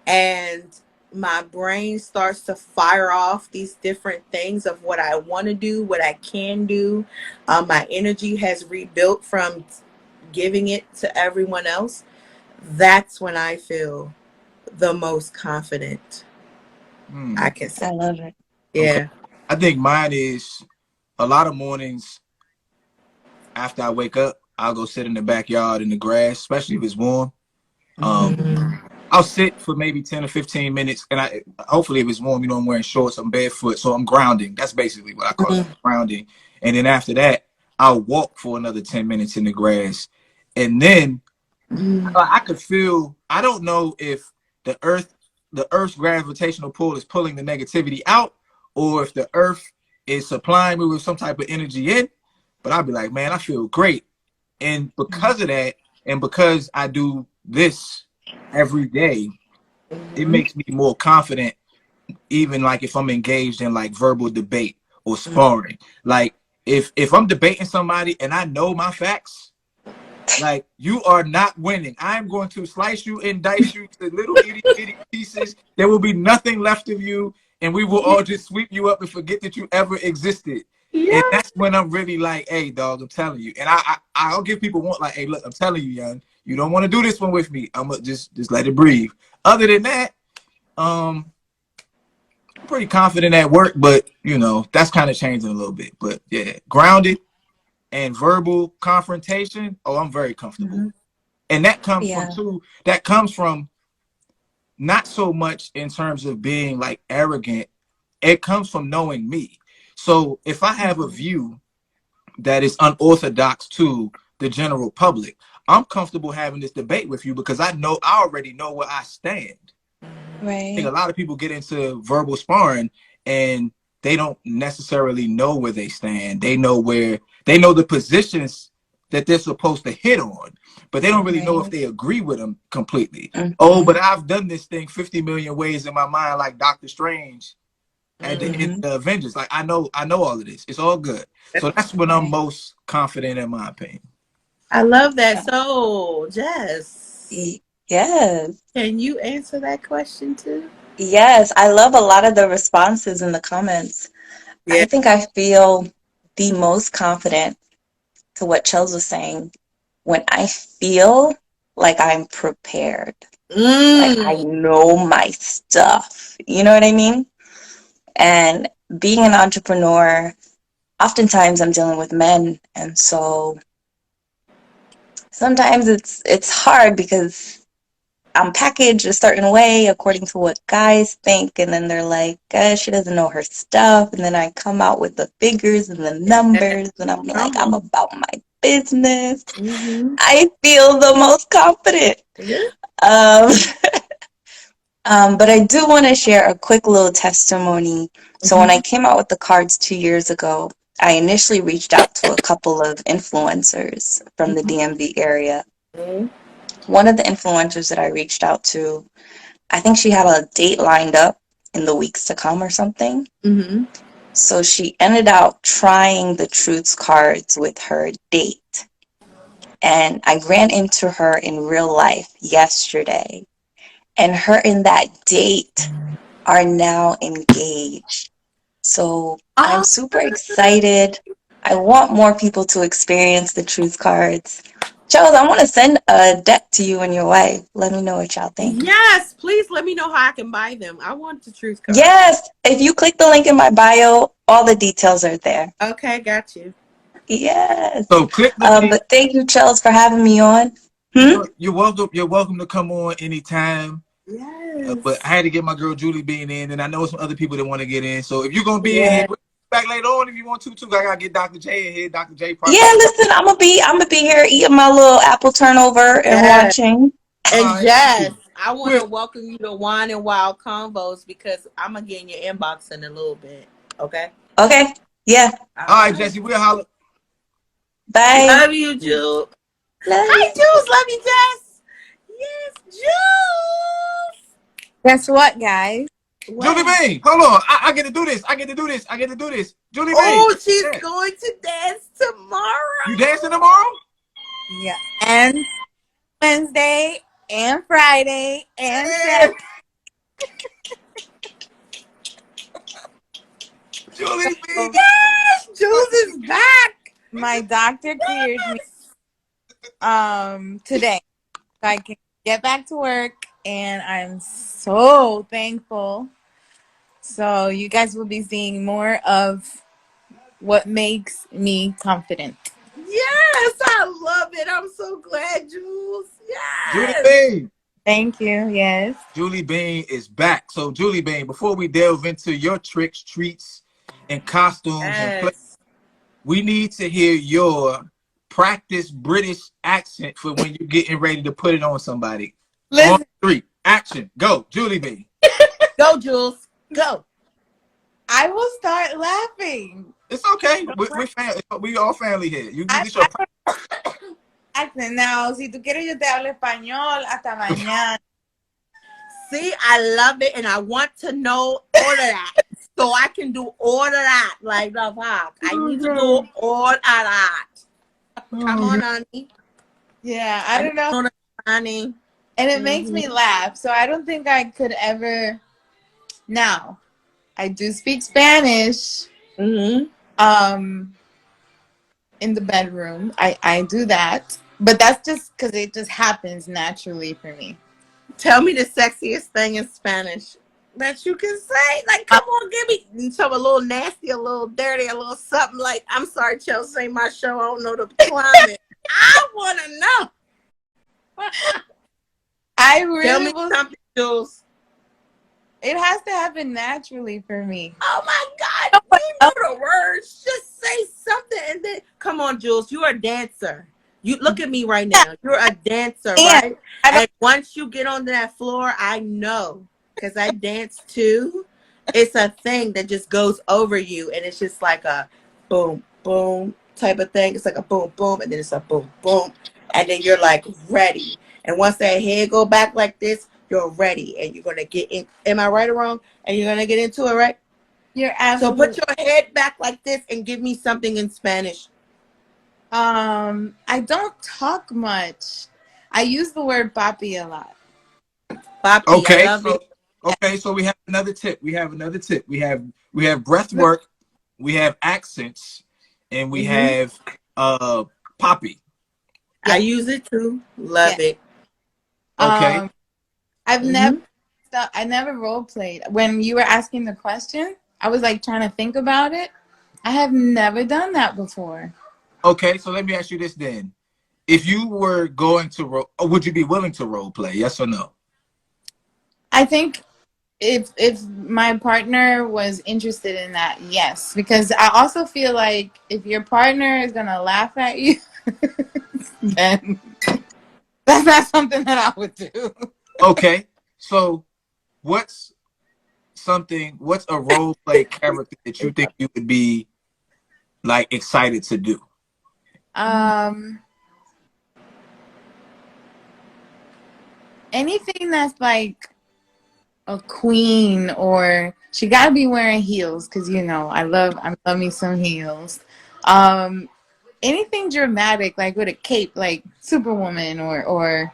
B: and my brain starts to fire off these different things of what I want to do, what I can do. My energy has rebuilt from giving it to everyone else. That's when I feel the most confident I
A: Hmm.
B: can say.
C: I love it.
A: Okay.
B: Yeah.
A: I think mine is a lot of mornings after I wake up, I'll go sit in the backyard in the grass, especially if it's warm. Um,
B: Mm.
A: I'll sit for maybe 10 or 15 minutes, and I hopefully if it's warm, I'm wearing shorts, I'm barefoot, so I'm grounding. That's basically what I call it,
B: Mm.
A: grounding. And then after that, I'll walk for another 10 minutes in the grass, and then
B: Mm.
A: I could feel. I don't know if the earth, the Earth's gravitational pull is pulling the negativity out, or if the Earth is supplying me with some type of energy in. But I'll be like, man, I feel great, and because of that, and because I do this every day, it
B: Mhm.
A: makes me more confident, even like if I'm engaged in like verbal debate or
B: Mhm.
A: sparring. Like if I'm debating somebody and I know my facts, like you are not winning. I'm going to slice you and dice you to little itty bitty pieces. There will be nothing left of you, and we will all just sweep you up and forget that you ever existed. And
B: Yeah.
A: that's when I'm really like, hey, dog, I'm telling you. And I'll give people one like, hey, look, I'm telling you, young, you don't want to do this one with me. I'm gonna just let it breathe. Other than that, um, pretty confident at work, but you know, that's kind of changing a little bit. But yeah, grounded and verbal confrontation. Oh, I'm very comfortable.
B: Mm-hmm.
A: And that comes from
C: Yeah.
A: two, that comes from not so much in terms of being like arrogant. It comes from knowing me. So if I have a view that is unorthodox to the general public, I'm comfortable having this debate with you because I already know where I stand. I think
C: Right.
A: a lot of people get into verbal sparring and they don't necessarily know where they stand. They know the positions that they're supposed to hit on, but they don't really know if
C: Right.
A: they agree with them completely. Oh,
C: Mm-hmm.
A: but I've done this thing 50 million ways in my mind, like Doctor Strange at the end
C: Mm-hmm.
A: of the Avengers. Like I know all of this. It's all good. So that's when I'm
C: Right.
A: most confident in my opinion.
B: I love that.
C: Uh,
B: So, Jess,
C: yes.
B: can you answer that question too?
C: Yes. I love a lot of the responses in the comments.
B: Yeah.
C: I think I feel the most confident to what Chels was saying when I feel like I'm prepared. Like I
B: Mm.
C: know my stuff. You know what I mean? And being an entrepreneur, oftentimes I'm dealing with men, and so sometimes it's hard because I'm packaged a certain way according to what guys think, and then they're like, she doesn't know her stuff, and then I come out with the figures and the numbers, and I'm like,
B: Come
C: I'm
B: on.
C: about my business.
B: Mm-hmm.
C: I feel the most confident.
B: Yeah.
C: Um, but I do want to share a quick little testimony. So when I
B: Mm-hmm.
C: came out with the cards 2 years ago, I initially reached out to a couple of influencers from the DMV area.
B: Mm-hmm.
C: One of the influencers that I reached out to, I think she had a date lined up in the weeks to come or something.
B: Mm-hmm.
C: So she ended up trying the Truths cards with her date. And I ran into her in real life yesterday. And her and that date are now engaged. So I'm
B: Oh,
C: super excited. I want more people to experience the Truth cards. Charles, I want to send a deck to you and your wife. Let me know what y'all think.
B: yes. Please let me know how I can buy them. I want the truth card.
C: Yes, if you click the link in my bio, all the details are there.
B: Okay, got you.
C: Yes.
A: So click the link.
C: But thank you, Charles, for having me on. Hmm?
A: You're welcome. You're welcome to come on anytime. But I
B: Yes.
A: had to get my girl Julie Bean in, and I know some other people that want to get in. So if you're gonna be in here,
B: Yeah.
A: bring it back later on if you want to too. I gotta get Dr. J in here. Dr. J probably.
C: Yeah, listen, I'm gonna be here eating my little apple turnover and
B: Yes.
C: watching.
A: All
B: And
A: right,
B: Jess,
A: cool.
B: I want to welcome you to Wine and Wild Convos because I'm gonna get in your inbox in a little bit. Okay.
C: Okay. Yeah.
B: All
A: All right,
B: right.
A: Jesse, we'll holler.
C: Bye.
B: Love you, Jules.
C: Love
B: Hi,
C: you.
B: Jules. Love you, Jess. Yes, Jules.
E: Guess what, guys?
A: Julie
B: What?
A: Bean, hold on. I get to do this. I get to do this. I get to do this. Julie Bean,
B: Oh, she's
A: yeah.
B: going to dance
A: You
B: tomorrow.
A: dancing tomorrow?
E: Yeah. And Wednesday and Friday and
A: Yeah.
E: Saturday.
A: Julie Bean.
B: Yes, Jules is back.
E: My doctor cleared me today. So I can get back to work and I'm so thankful. So you guys will be seeing more of what makes me confident.
B: Yes, I love it. I'm so glad, Jules.
A: Julie
B: Yes.
A: Bean.
E: Thank you. Yes.
A: Julie Bean is back. So Julie Bean, before we delve into your tricks, treats, and costumes and play,
B: Yes.
A: we need to hear your practice British accent for when you're getting ready to put it on somebody. On
E: Listen,
A: 3, action, go, Julie B.
B: Go, Jules. Go.
E: I will start laughing.
A: It's okay. We're family. We all family here. You
E: I,
A: get your.
E: I now, si tú quieres, yo te hablo español hasta mañana.
B: See, I love it, and I want to know all of that, so I can do all of that. Like the fuck, I need to do all of that. Come on, honey.
E: Yeah, I don't know.
B: Honey.
E: And it makes me laugh. So I don't think I could ever. Now, I do speak Spanish.
B: Mm-hmm.
E: In the bedroom, I do that, but that's just because it just happens naturally for me.
B: Tell me the sexiest thing in Spanish. that you can say. Like, come on, give me some a little nasty, a little dirty, a little something. Like, I'm sorry, Chelsea, ain't my show. I don't know the climate. I want to know.
E: I
B: Tell
E: really
B: me
E: will.
B: something, Jules.
E: It has to happen naturally for me.
B: Oh my God,
E: No one
B: you
E: else-
B: know the words. Just say something and then come on, Jules. You're a dancer. You look at me right now. You're a dancer,
E: And
B: right?
E: I don't.
B: And once you get onto that floor, I know because I dance too. It's a thing that just goes over you, and it's just like a boom, boom type of thing. It's like a boom, boom, and then it's a boom, boom, and then you're like ready. And once that head go back like this, you're ready, and you're gonna get in. Am I right or wrong? And you're gonna get into it, right?
E: You're
B: So put
E: absolutely.
B: your head back like this and give me something in Spanish.
E: I don't talk much. I use the word papi a lot.
B: Papi, I
A: Okay,
B: love
A: so
B: it.
A: we have another tip. We have breath work, we have accents, and we
B: Hmm.
A: have poppy.
B: I
E: Yeah,
B: use it too.
E: yeah.
B: Love it.
A: Okay.
E: Um, I've never.
B: Hmm.
E: I never role played. When you were asking the question, I was like trying to think about it. I have never done that before.
A: Okay, so let me ask you this then. If you were going to would you be willing to role play? Yes or no?
E: I think if my partner was interested in that, yes, because I also feel like if your partner is gonna laugh at you, then that's not something that I would do.
A: Okay. So what's what's a role play character that you think you would be like excited to do?
E: Um, anything that's like a queen, or she gotta be wearing heels because I love me some heels. Um, anything dramatic like with a cape, like Superwoman or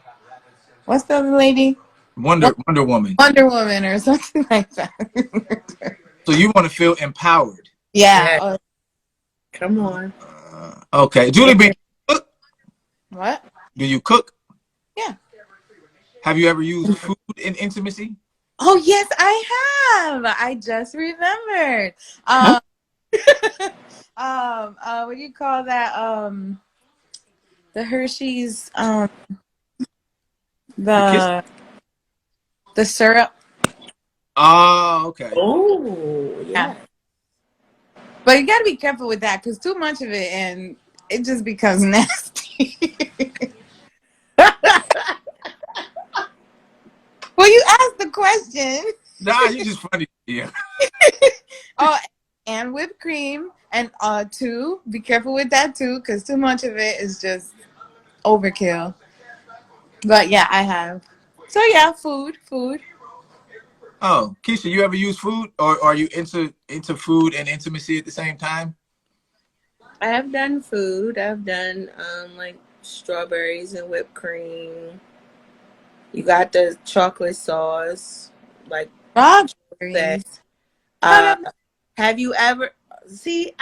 E: what's the other lady?
A: Wonder Woman.
E: Wonder Woman or something like that.
A: So you want to feel empowered.
E: Yeah.
B: Yeah. Come on.
A: Okay. Julie B,
B: Okay.
E: What?
A: do you cook?
E: Yeah.
A: Have you ever used food in intimacy?
E: Oh yes, I have. I just remembered.
B: Huh?
E: Um, what do you call that? The Hershey's,
A: The kiss?
E: the syrup.
A: Oh, okay.
B: Oh,
E: Yeah.
B: yeah.
E: But you got to be careful with that because too much of it and it just becomes nasty. Well, you asked the question.
A: Nah, you just funny. Yeah.
E: Oh, and whipped cream, and two. Be careful with that too, because too much of it is just overkill. But yeah, I have. So yeah, food.
A: Oh, Keisha, you ever use food, or are you into food and intimacy at the same time?
B: I have done food. I've done like strawberries and whipped cream. You got the chocolate sauce, like that.
E: Strawberries. How
B: Uh,
E: that?
B: have you ever see?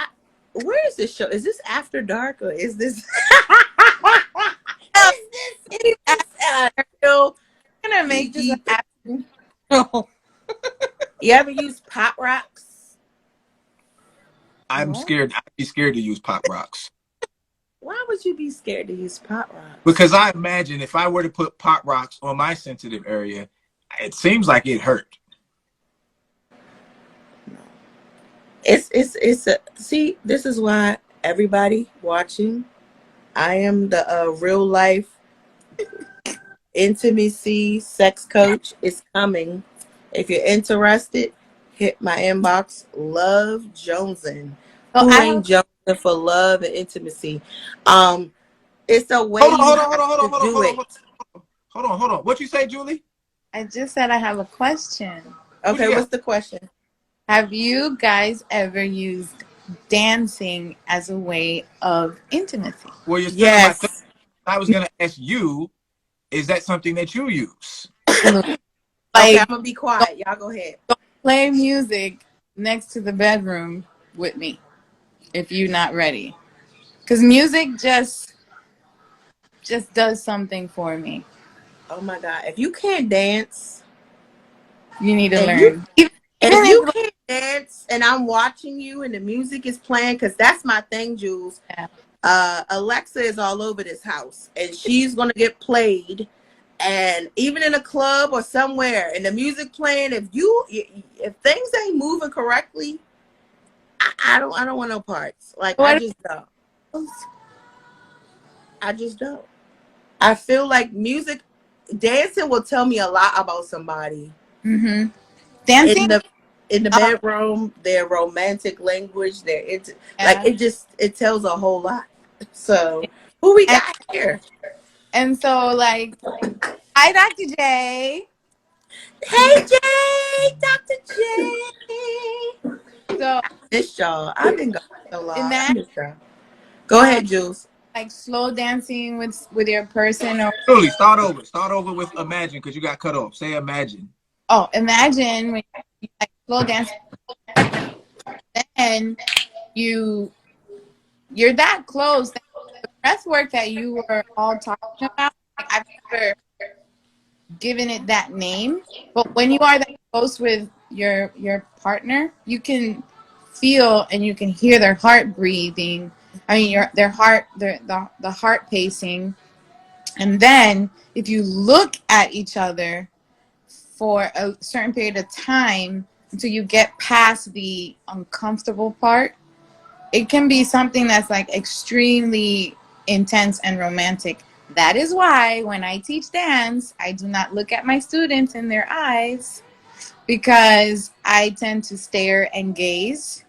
B: Where is this show? Is this After Dark or is this? is
E: It's
B: this real
E: gonna make this
B: PG?
E: happen.
B: You ever use Pop Rocks?
A: I'm
E: What?
A: scared. I'd be scared to use pop rocks
B: Why would you be scared to use Pop Rocks?
A: because I imagine if I were to put pop rocks on my sensitive area, it seems like it hurt.
B: It's a see. This is why everybody watching. I am the real life intimacy sex coach is coming. If you're interested, hit my inbox. Love Jonesin.
E: So
B: Who
E: I
B: ain't
E: have.
B: Jonesin for love and intimacy? Um, it's a way
A: Hold on,
B: you
A: hold on, hold
B: have
A: on, hold on,
B: to
A: hold on,
B: do
A: hold on,
B: it.
A: hold on. What you say, Julie?
E: I just said I have a question.
A: What do
B: Okay,
A: you got?
B: what's the question?
E: Have you guys ever used dancing as a way of intimacy?
A: Well, you're stealing my thing.
B: Yes.
A: I was gonna ask you, is that something that you use?
E: Absolutely.
B: Okay, I'm
E: Like,
B: gonna be
E: don't,
B: quiet. Y'all go ahead.
E: don't play music next to the bedroom with me if you're not ready. Because music just does something for me.
B: Oh my God, if you can't dance,
E: You need to
B: And you,
E: learn. Even
B: if you
E: if
B: can't dance and I'm watching you and the music is playing, because that's my thing, Jules.
E: yeah.
B: Alexa is all over this house and she's gonna get played, and even in a club or somewhere and the music playing, if things ain't moving correctly, I don't want no parts. Like I
E: What?
B: just don't. I just don't. I feel like dancing will tell me a lot about somebody.
E: Mm-hmm.
B: in
E: Dancing.
B: the in the
E: Uh,
B: bedroom, their romantic language,
E: yeah.
B: it tells a whole lot. So who we
E: And
B: got here?
E: and so like, hi, Dr. J.
B: Hey Jay, Dr. J.
E: So
B: Miss y'all. I've been gone so long. I
E: imagine
B: miss y'all. Go ahead, Jules.
E: like slow dancing with your person, or
A: Julie, start over. Start over with imagine because you got cut off. Say imagine.
E: oh, imagine when you like slow dancing, then you you're that close. That the breath work that you were all talking about, like I've never given it that name, but when you are that close with your partner, you can feel and you can hear their heart breathing. I mean, their heart, the heart pacing. And then if you look at each other for a certain period of time until you get past the uncomfortable part, it can be something that's like extremely intense and romantic. That is why when I teach dance, I do not look at my students in their eyes, because I tend to stare and gaze,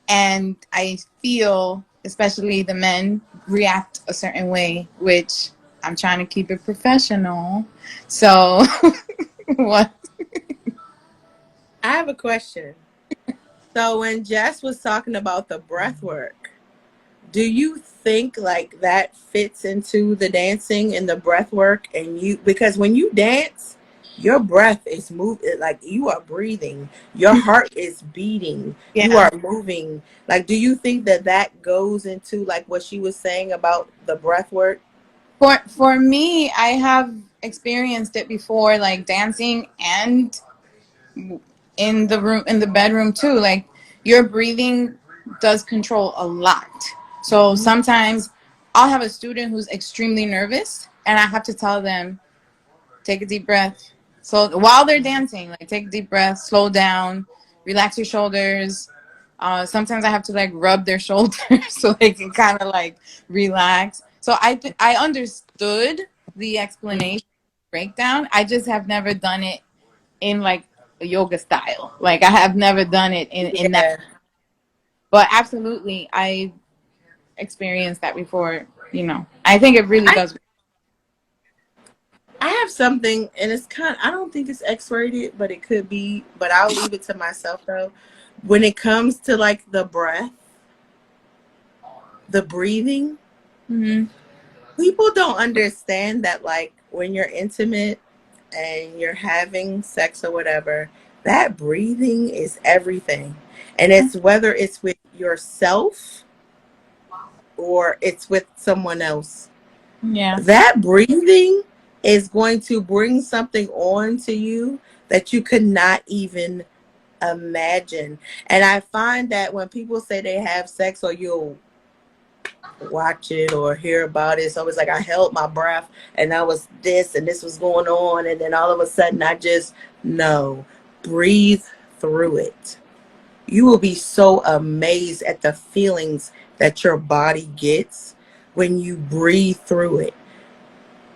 E: and I feel, especially the men, react a certain way, which I'm trying to keep it professional. So, what?
B: I have a question. So when Jess was talking about the breath work, do you think like that fits into the dancing and the breath work? And because when you dance, your breath is moving, like you are breathing, your heart is beating, you
E: Yeah.
B: are moving. Like, do you think that goes into like what she was saying about the breath work?
E: For me, I have experienced it before, like dancing and in the bedroom too. Like your breathing does control a lot. So sometimes I'll have a student who's extremely nervous, and I have to tell them, take a deep breath. So while they're dancing, like take a deep breath, slow down, relax your shoulders. Sometimes I have to like rub their shoulders so they can kind of like relax. So I understood the explanation breakdown. I just have never done it in like a yoga style. Like I have never done it in that.
B: Yeah.
E: But absolutely, I experienced that before. You know, I think it really
B: I
E: does.
B: I have something, and I don't think it's X-rated, but it could be, but I'll leave it to myself though. When it comes to like the breath, the breathing,
E: Mm-hmm.
B: people don't understand that like when you're intimate and you're having sex or whatever, that breathing is everything. And it's whether it's with yourself or it's with someone else.
E: Yeah.
B: That breathing is going to bring something on to you that you could not even imagine. And I find that when people say they have sex or you'll watch it or hear about it, it's always like I held my breath and I was this and this was going on, and then all of a sudden I just know. Breathe through it. You will be so amazed at the feelings that your body gets when you breathe through it.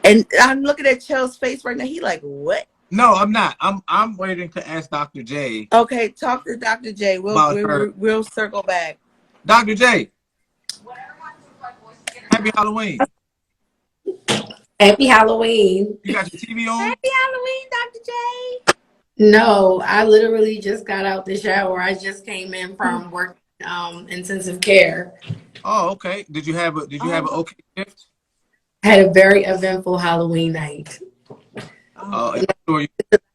B: And I'm looking at Chell's face right now. He like, what?
A: No, I'm not. I'm waiting to ask Dr. J
B: Okay, talk to Dr. J.
A: about her.
B: We'll circle back.
A: Dr. J, happy Halloween.
F: Happy Halloween.
A: You got your TV on?
B: Happy Halloween, Dr. J.
F: No, I literally just got out the shower. I just came in from work intensive care.
A: Oh, okay. Did you have an
B: Oh,
A: okay shift?
F: Had a very eventful Halloween night.
B: oh.
A: And I'm sure you,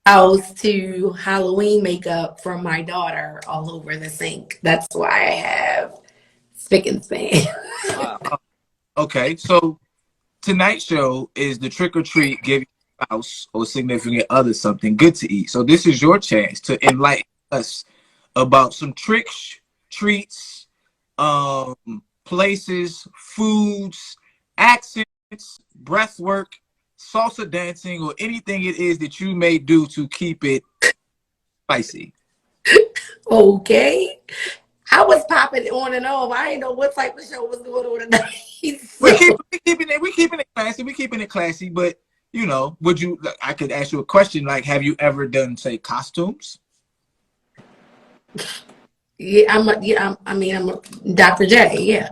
F: House to Halloween makeup from my daughter all over the sink. That's why I have spick and span.
A: okay. So tonight's show is the trick or treat. Give spouse or significant other something good to eat. So this is your chance to enlighten us about some tricks, treats, places, foods, accents, breath work, salsa dancing, or anything it is that you may do to keep it spicy.
F: Okay. I was popping on and off. I didn't know what type of show was going on tonight.
A: We
F: So,
A: keeping it classy. We keeping it classy. But you know, would you? I could ask you a question like, have you ever done, say, costumes?
F: yeah, I'm a Dr. J. Yeah.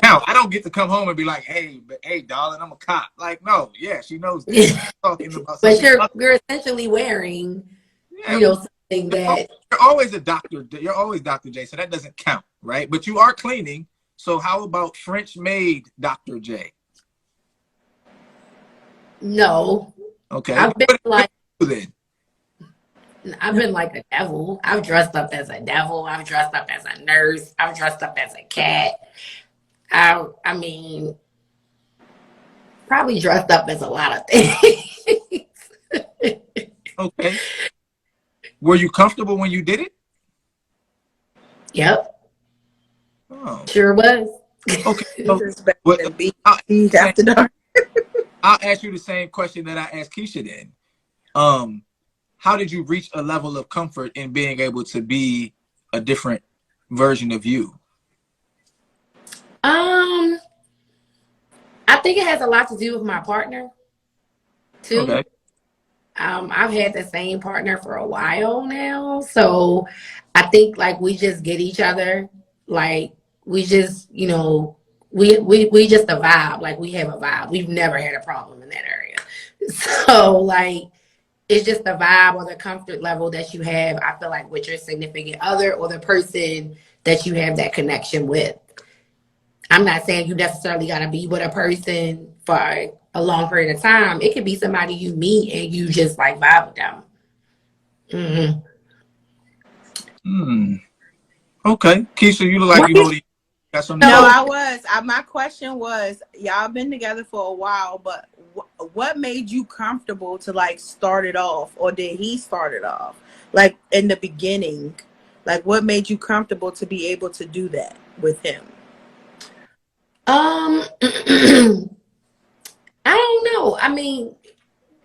A: Now I don't get to come home and be like, hey, darling, I'm a cop. Like, no, yeah, she knows that. I'm talking about
F: But
A: something.
F: you're essentially wearing,
A: Yeah,
F: something that.
A: you're always a doctor. You're always Dr. J, so that doesn't count, right? But you are cleaning. So how about French maid Dr. J?
F: No.
A: Okay.
F: I've been like
A: Then?
F: I've been like a devil. I've dressed up as a devil. I've dressed up as a nurse. I've dressed up as a cat. I mean, probably dressed up as a lot of things.
A: Okay. Were you comfortable when you did it?
F: Yep.
A: Oh.
F: Sure was.
A: Okay.
B: This is better than being
A: I'll
B: after dark.
A: ask you the same question that I asked Keisha then. How did you reach a level of comfort in being able to be a different version of you?
F: I think it has a lot to do with my partner too.
A: Okay.
F: I've had the same partner for a while now, so I think like we just get each other. Like we just, we just a vibe. Like we have a vibe. We've never had a problem in that area. So like it's just the vibe or the comfort level that you have, I feel like, with your significant other or the person that you have that connection with. I'm not saying you necessarily got to be with a person for a long period of time. It could be somebody you meet and you just like vibe with them.
A: Okay. Keisha, you look like you got something to
B: No,
A: say.
B: I was. My question was, y'all been together for a while, but what made you comfortable to like start it off, or did he start it off? Like in the beginning, like what made you comfortable to be able to do that with him?
F: I don't know. I mean,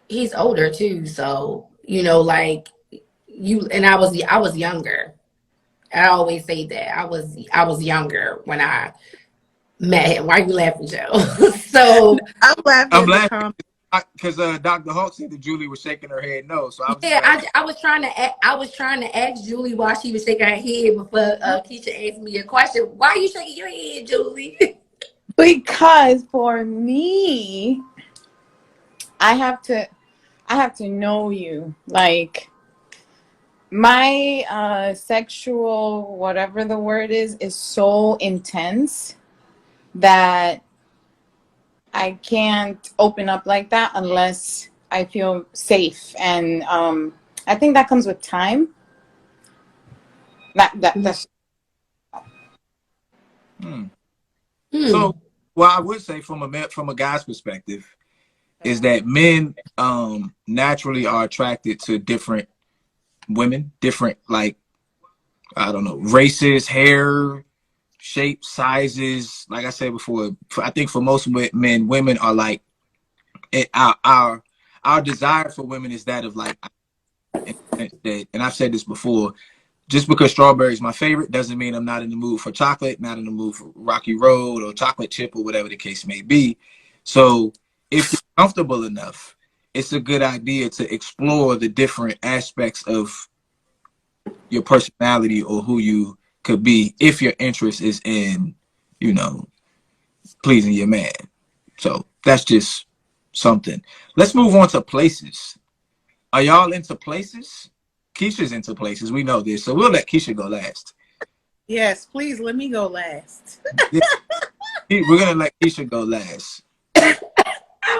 F: he's older too, so like you and I was younger. I always say that I was younger when I met him. Why are you laughing, Joe? So
B: I'm laughing
A: I'm
B: at the
A: laughing
B: comment.
A: because Dr. Hawk said that Julie was shaking her head no. So I was just
F: yeah,
A: laughing.
F: I was trying to ask Julie why she was shaking her head before Keisha asked me a question. Why are you shaking your head, Julie?
E: Because for me, I have to know you. Like my sexual whatever the word is so intense that I can't open up like that unless I feel safe. And I think that comes with time. That's
A: So, what I would say from a guy's perspective is that men naturally are attracted to different women, different, like, I don't know, races, hair, shapes, sizes. Like I said before, I think for most men, women are like our desire for women is that of like, and I've said this before. Just because strawberry is my favorite doesn't mean I'm not in the mood for chocolate, not in the mood for Rocky Road or chocolate chip or whatever the case may be. So if you're comfortable enough, it's a good idea to explore the different aspects of your personality or who you could be if your interest is in, you know, pleasing your man. So that's just something. Let's move on to places. Are y'all into places? Keisha's into places. We know this. So we'll let Keisha go last.
B: Yes, please let me go last.
A: We're going to let Keisha go last.
F: I'm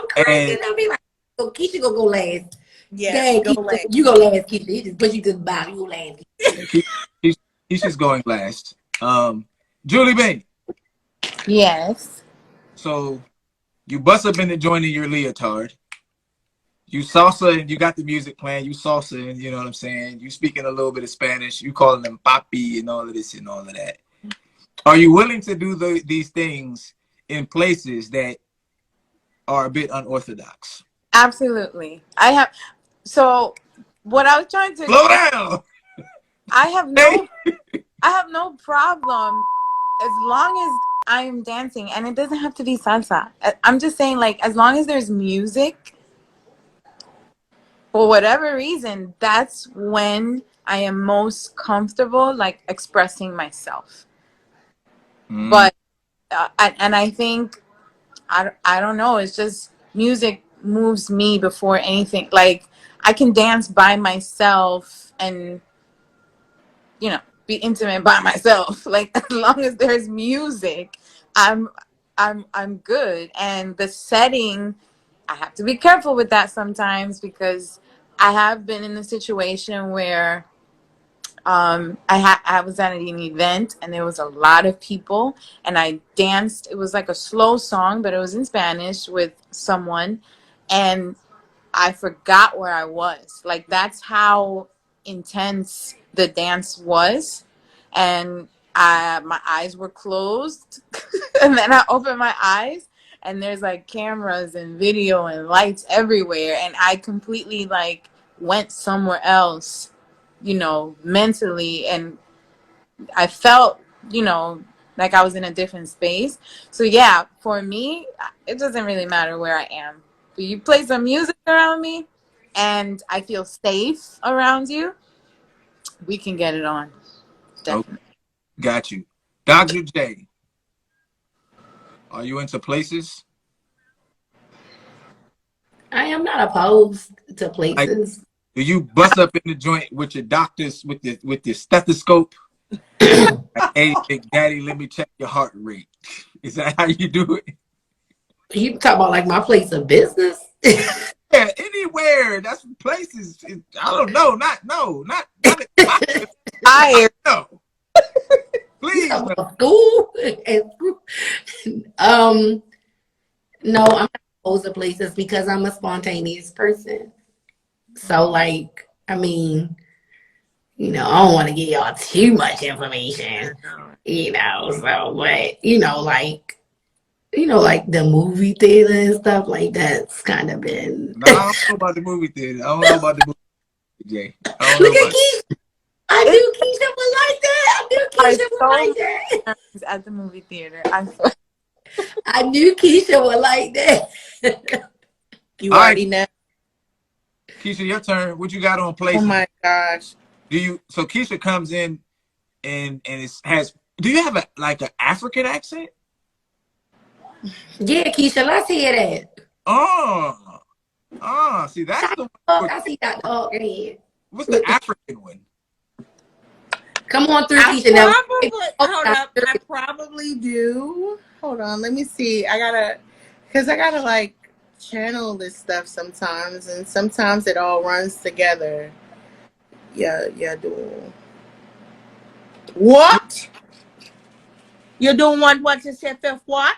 F: cracking.
A: And
F: I'll be like, so Keisha gonna go last.
B: Yes,
F: Dang,
B: go
F: Keisha,
B: last.
F: you go last, Keisha. He just put you to the bottom. You go last.
A: Keisha's going last. Julie Bain.
E: yes.
A: So you bust up into joining your leotard. You salsa and you got the music playing. You salsa and you know what I'm saying. You speaking a little bit of Spanish. You calling them papi and all of this and all of that. Are you willing to do these things in places that are a bit unorthodox?
E: Absolutely. I have. So what I was trying to
A: Slow
E: explain,
A: down.
E: I have
A: Hey.
E: no, I have no problem as long as I am dancing, and it doesn't have to be salsa. I'm just saying, like, as long as there's music, for whatever reason, that's when I am most comfortable, like, expressing myself.
A: Mm,
E: But and I think I don't know. It's just music moves me before anything. Like, I can dance by myself and, you know, be intimate by myself. Like, as long as there's music, I'm I'm good. And the setting, I have to be careful with that sometimes, because I have been in a situation where I was at an event and there was a lot of people, and I danced. It was like a slow song, but it was in Spanish with someone, and I forgot where I was. Like, that's how intense the dance was. And my eyes were closed. And then I opened my eyes, and there's like cameras and video and lights everywhere. And I completely like went somewhere else, you know, mentally. And I felt, you know, like I was in a different space. So yeah, for me, it doesn't really matter where I am. But you play some music around me and I feel safe around you, we can get it on.
A: okay,
E: Definitely.
A: got you. Dr. J, are you into places?
F: I am not opposed to
A: Like,
F: places.
A: do you bust up in the joint with your doctors with your stethoscope? Like, hey, Big Daddy, let me check your heart rate. Is that how you do it?
F: You talk about like my place of business.
A: Yeah, anywhere. That's places. I don't know. Not at the
E: I
A: no.
F: You
A: Please,
F: talk
A: no.
F: about school. um, no, I'm not opposed to places because I'm a spontaneous person. So like, I mean, I don't want to give y'all too much information, so but like the movie theater and stuff like that's kind of been
A: No, I don't know about the movie theater. I don't know about the movie, Jay. I don't know
F: look at
A: about.
F: Keisha. I
E: it's
F: knew Keisha would like that. I knew
E: I
F: Keisha would
E: so
F: like that.
E: nervous at the movie theater. I swear.
F: I knew Keisha would like that.
B: You
A: All right,
B: already know.
A: Keisha, your turn. What you got on
B: Oh
A: places?
B: my gosh.
A: Do you? So Keisha comes in and it has. Do you have a like an African accent?
F: Yeah, Keisha, let's hear that.
A: Oh, see, that's the
F: Look,
A: one.
F: I see that dog in
A: What's the African one?
F: Come on through,
B: I
F: Keisha. Now,
B: probably hold up. I probably do. Hold on. Let me see. Cause I gotta like channel this stuff sometimes, and sometimes it all runs together. Yeah, yeah, do. What? You don't want what to say fifth what?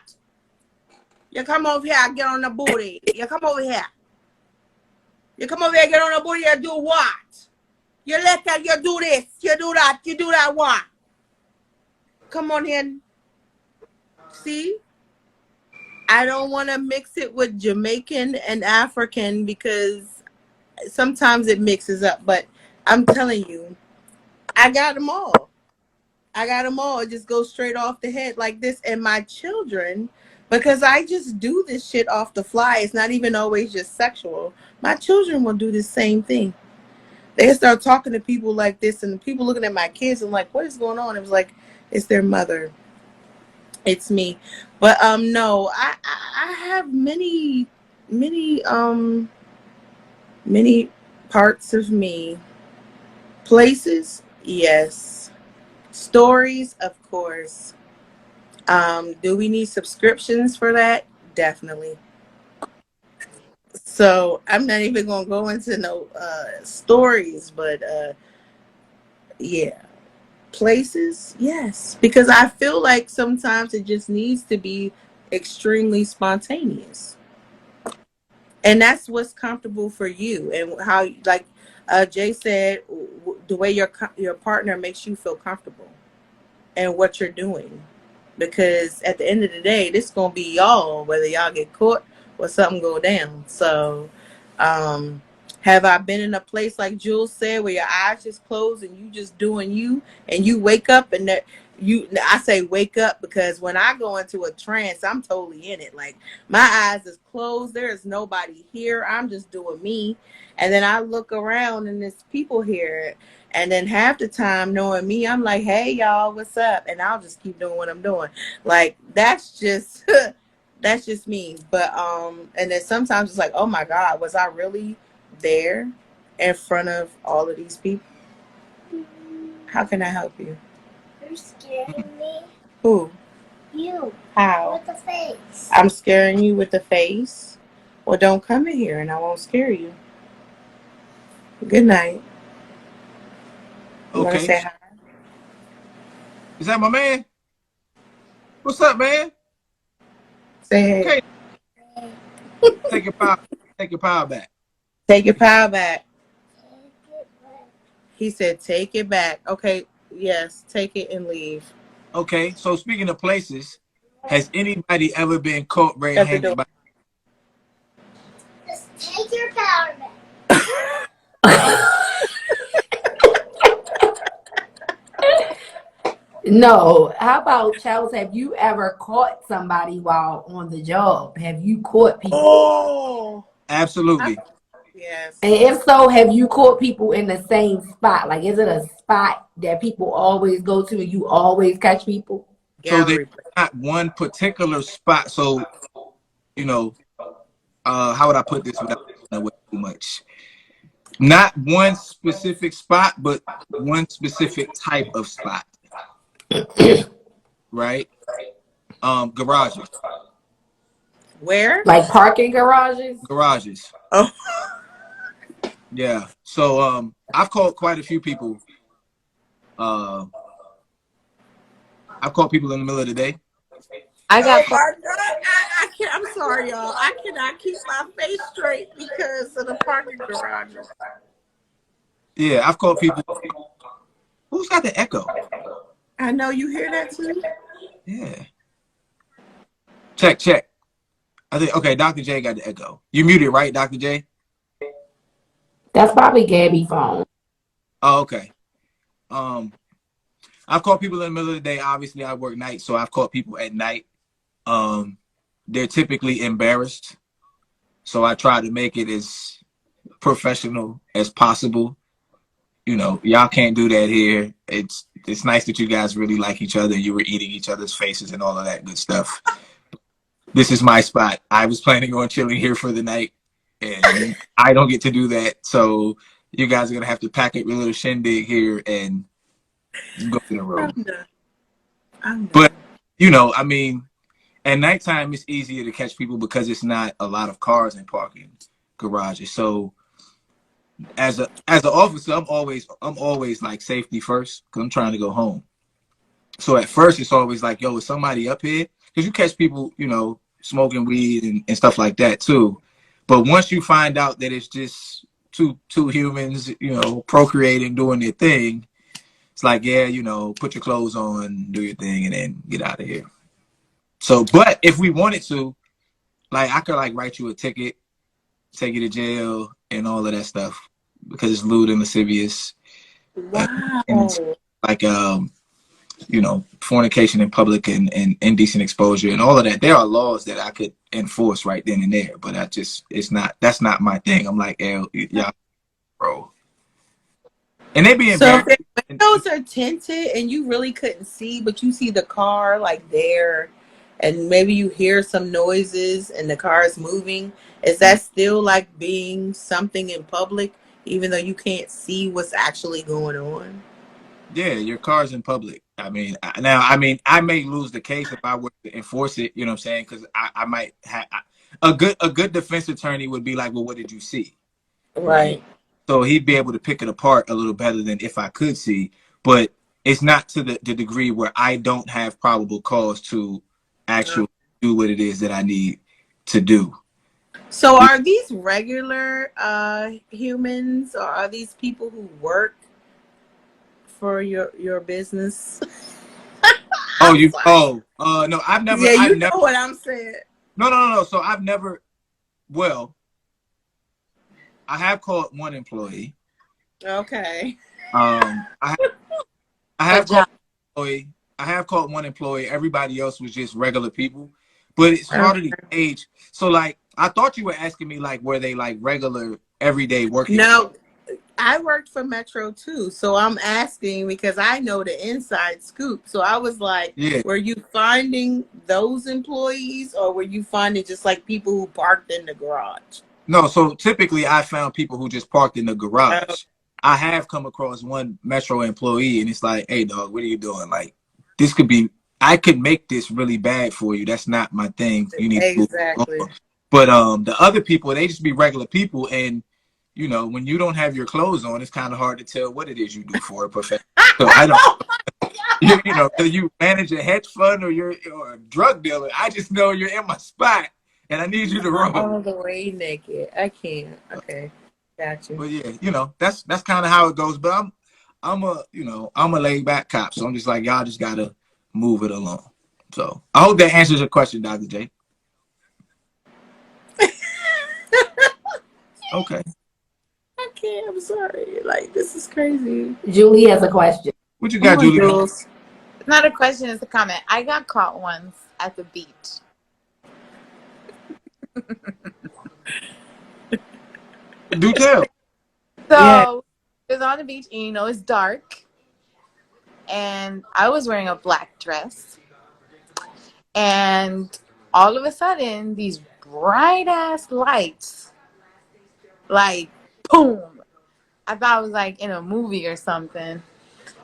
B: You come over here, get on the booty. You come over here. You come over here, get on the booty, you do what? You let that, you do this, you do that what? Come on in. See? I don't want to mix it with Jamaican and African because sometimes it mixes up. But I'm telling you, I got them all. I got them all. It just goes straight off the head like this. And my children, because I just do this shit off the fly, it's not even always just sexual. My children will do the same thing. They start talking to people like this, and people looking at my kids and like, what is going on? It was like, it's their mother. It's me. But no, I have many many parts of me. Places, yes. Stories, of course. Do we need subscriptions for that? Definitely. So I'm not even gonna go into no stories, but yeah. Places, yes. Because I feel like sometimes it just needs to be extremely spontaneous. And that's what's comfortable for you, and how, like Jay said, the way your partner makes you feel comfortable and what you're doing. Because at the end of the day, this gonna be y'all, whether y'all get caught or something go down. So have I been in a place like Jules said where your eyes just close and you just doing you, and you wake up and that you I say wake up because when I go into a trance, I'm totally in it. Like my eyes is closed, there is nobody here, I'm just doing me. And then I look around and there's people here. And then half the time, knowing me, I'm like, hey, y'all, what's up? And I'll just keep doing what I'm doing. Like, that's just that's just me. But and then sometimes it's like, oh my God, was I really there in front of all of these people? How can I help you?
G: You're scaring me.
B: Who?
G: You.
B: How?
G: With the face.
B: I'm scaring you with the face? Well, don't come in here and I won't scare you. Good night. You want to
A: Okay.
B: say hi?
A: Is that my man? What's up, man?
B: Say hey.
A: Okay. Take your power. Take your power back.
B: Take your power back.
G: Take it back.
B: He said, take it back. Okay, yes, take it and leave.
A: Okay. So speaking of places, has anybody ever been caught
B: Shut the
A: red-handed
B: door.
A: by?
G: Just take your power back.
F: No. How about Chels? Have you ever caught somebody while on the job? Have you caught people?
B: Oh,
A: Absolutely.
B: yes.
F: And if so, have you caught people in the same spot? Like, is it a spot that people always go to and you always catch people?
A: So there's
B: Gallery.
A: not one particular spot. So, you know, how would I put this without giving away too much? Not one specific spot, but one specific type of spot. Right? Garages.
B: Where?
F: Like parking garages?
A: Garages.
B: Oh,
A: Yeah. So I've caught quite a few people. I've caught people in the middle of the day.
C: I got
B: oh my God. I can't. I'm sorry, y'all. I cannot keep my face straight because of the parking garages.
A: Yeah, I've caught people. Who's got the echo?
B: I know you hear that too.
A: Yeah. Check. I think okay, Dr. J got the echo. You muted, right, Dr. J?
F: That's probably Gabby's phone.
A: Oh, okay. I've caught people in the middle of the day. Obviously, I work nights, so I've caught people at night. They're typically embarrassed, so I try to make it as professional as possible. You know, y'all can't do that here. It's nice that you guys really like each other. You were eating each other's faces and all of that good stuff. This is my spot. I was planning on chilling here for the night, and I don't get to do that. So you guys are gonna have to pack up your little shindig here and go to the room.
B: I'm done. I'm done.
A: But you know, I mean, at nighttime it's easier to catch people because it's not a lot of cars in parking garages. So as an officer, I'm always like safety first because I'm trying to go home. So at first it's always like, yo, is somebody up here? Because you catch people, you know, smoking weed and stuff like that too. But once you find out that it's just two humans, you know, procreating, doing their thing, it's like, yeah, you know, put your clothes on, do your thing, and then get out of here. So, but if we wanted to, like, I could like write you a ticket, take you to jail, and all of that stuff because it's lewd and lascivious.
B: Wow.
A: And it's like you know, fornication in public and indecent exposure and all of that. There are laws that I could enforce right then and there, but that's not my thing. I'm like, yeah, bro. And they be
B: So
A: embarrassed.
B: if the windows are tinted and you really couldn't see, but you see the car like there, and maybe you hear some noises and the car is moving, is that still like being something in public, even though you can't see what's actually going on?
A: Yeah, your car's in public. I mean, I may lose the case if I were to enforce it. You know what I'm saying? Because I might have a good defense attorney would be like, well, what did you see?
B: Right.
A: So he'd be able to pick it apart a little better than if I could see. But it's not to the degree where I don't have probable cause to actually do what it is that I need to do.
B: So are these regular humans, or are these people who work for your business?
A: Oh,
B: I'm sorry.
A: no,
B: Yeah, you know what I'm saying.
A: no. So I've never, well, I have called one employee.
B: Okay.
A: I have
E: Good job.
A: called employee. I have called one employee. Everybody else was just regular people, but it's
B: Okay.
A: harder to gauge. So like, I thought you were asking me like, were they like regular everyday working people?
B: No, I worked for Metro too, so I'm asking because I know the inside scoop. So I was like,
A: Yeah.
B: were you finding those employees, or were you finding just like people who parked in the garage?
A: No, so typically I found people who just parked in the
B: Oh,
A: garage. I have come across one Metro employee and it's like, hey dog, what are you doing? Like, this could be, I could make this really bad for you. That's not my thing. You need to move
B: exactly.
A: on. But the other people, they just be regular people, and you know, when you don't have your clothes on, it's kind of hard to tell what it is you do for a profession. So I don't,
B: Oh my
A: you know,
B: God.
A: whether you manage a hedge fund or a drug dealer, I just know you're in my spot and I need you to
B: Not
A: roll.
B: all the way naked. I can't. Okay, got you.
A: But yeah, you know, that's kind of how it goes. But I'm a laid back cop, so I'm just like, y'all just gotta move it along. So I hope that answers your question, Dr. J. Okay.
B: I can't. I'm sorry. Like, this is crazy.
F: Julie has a question.
A: What you
B: Come
A: got,
B: on,
A: Julie?
B: Jules.
E: It's not a question, it's a comment. I got caught once at the beach.
A: Do tell.
B: Yeah.
E: So it was on the beach, and you know, it's dark. And I was wearing a black dress. And all of a sudden, these bright ass lights, like, boom. I thought I was like in a movie or something.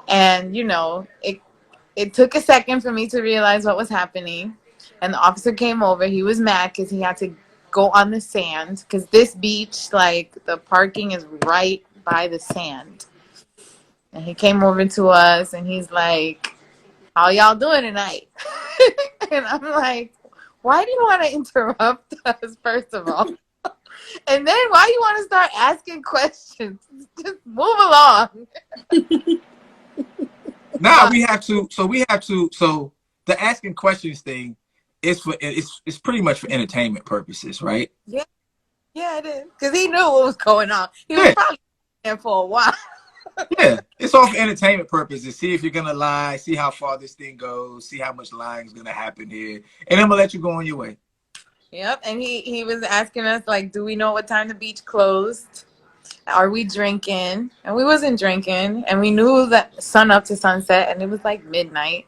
E: And, you know, it took a second for me to realize what was happening. And the officer came over. He was mad because he had to go on the sand. Because this beach, like, the parking is right by the sand. And he came over to us and he's like, how y'all doing tonight? And I'm like, why do you want to interrupt us, first of all? And then why you want to start asking questions? Just move along.
A: Now we have to. So we have to. So the asking questions thing is for it's pretty much for entertainment purposes, right?
E: Yeah, it is. Because he knew what was going on. He was
A: Yeah,
E: probably there for a while.
A: yeah. It's all for entertainment purposes. See if you're gonna lie. See how far this thing goes. See how much lying is gonna happen here, and I'm gonna let you go on your way.
E: Yep. And he was asking us, like, do we know what time the beach closed? Are we drinking? And we wasn't drinking. And we knew that sun up to sunset, and it was like midnight.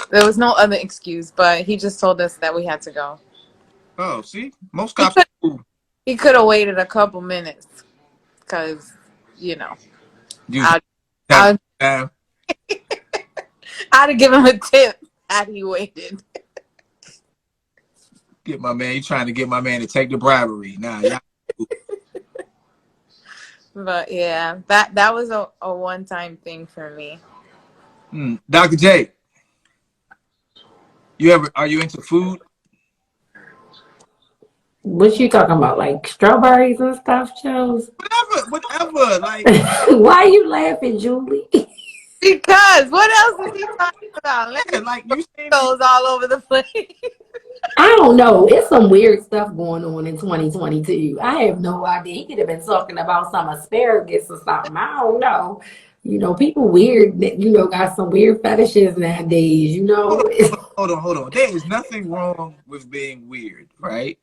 E: There was no other excuse, but he just told us that we had to go.
A: Oh, see, most
E: He
A: cops.
E: could he could have waited a couple minutes because, you know,
A: You
E: I'd,
A: have
E: I'd,
A: time.
E: I'd have given him a tip had he waited.
A: Get my man. You trying to get my man to take the bribery? Nah, y'all.
E: But yeah, that was a one-time thing for me.
A: Dr. J, are you into food?
F: What you talking about? Like strawberries and stuff, Charles?
A: Whatever. Like,
F: Why are you laughing, Julie?
E: Because what else is he talking about? Let
A: yeah,
E: me
A: like you saying
E: goes all over the place.
F: I don't know. It's some weird stuff going on in 2022. I have no idea. He could have been talking about some asparagus or something. I don't know. You know, people weird, got some weird fetishes nowadays, you
A: hold
F: know.
A: hold on. There is nothing wrong with being weird, right?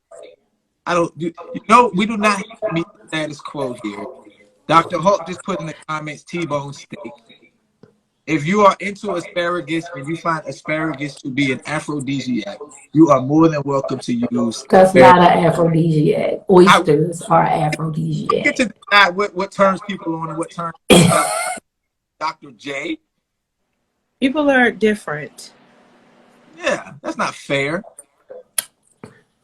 A: We do not have to meet the status quo here. Dr. Hulk just put in the comments T-bone steak. If you are into asparagus and you find asparagus to be an aphrodisiac, you are more than welcome to use
F: That's
A: asparagus.
F: not an aphrodisiac.
A: I
F: Oysters are
A: get
F: aphrodisiac.
A: to decide what turns people on and what turns people off. Dr. J.
B: People are different.
A: Yeah, that's not fair.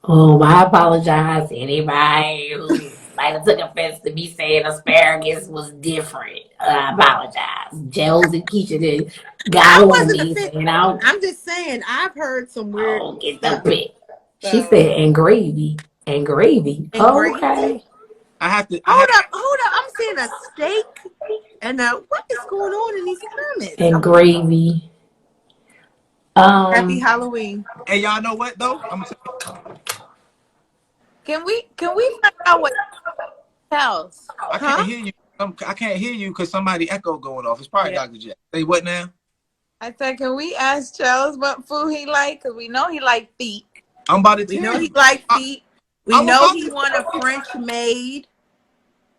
F: I apologize to anybody who might have took offense to me saying asparagus was different. I apologize. Gels and Keisha did got
B: I
F: on
B: wasn't
F: me
B: offended.
F: saying, "I'll
B: I'm just saying I've heard some weird
F: get the
B: stuff.
F: bit." She
B: So
F: said, "and gravy." And gravy.
B: and gravy.
F: Okay.
A: I have to.
B: Hold up. I'm seeing a steak and what is going on in these comments?
F: And gravy.
B: Happy Halloween.
A: Hey, y'all know what though? I'm gonna
E: Can we find out what else?
A: I
B: Huh?
A: can't hear you. I can't hear you because somebody echo going off. It's probably
B: Yeah.
A: Dr. Jack. Say what now?
E: I said, can we ask Charles what food he like? Because we know he like feet.
A: I'm about to
B: We
A: tell
B: know he
A: you.
B: like feet. We
A: I'm
B: know
A: about
B: he
A: to.
B: want a French maid.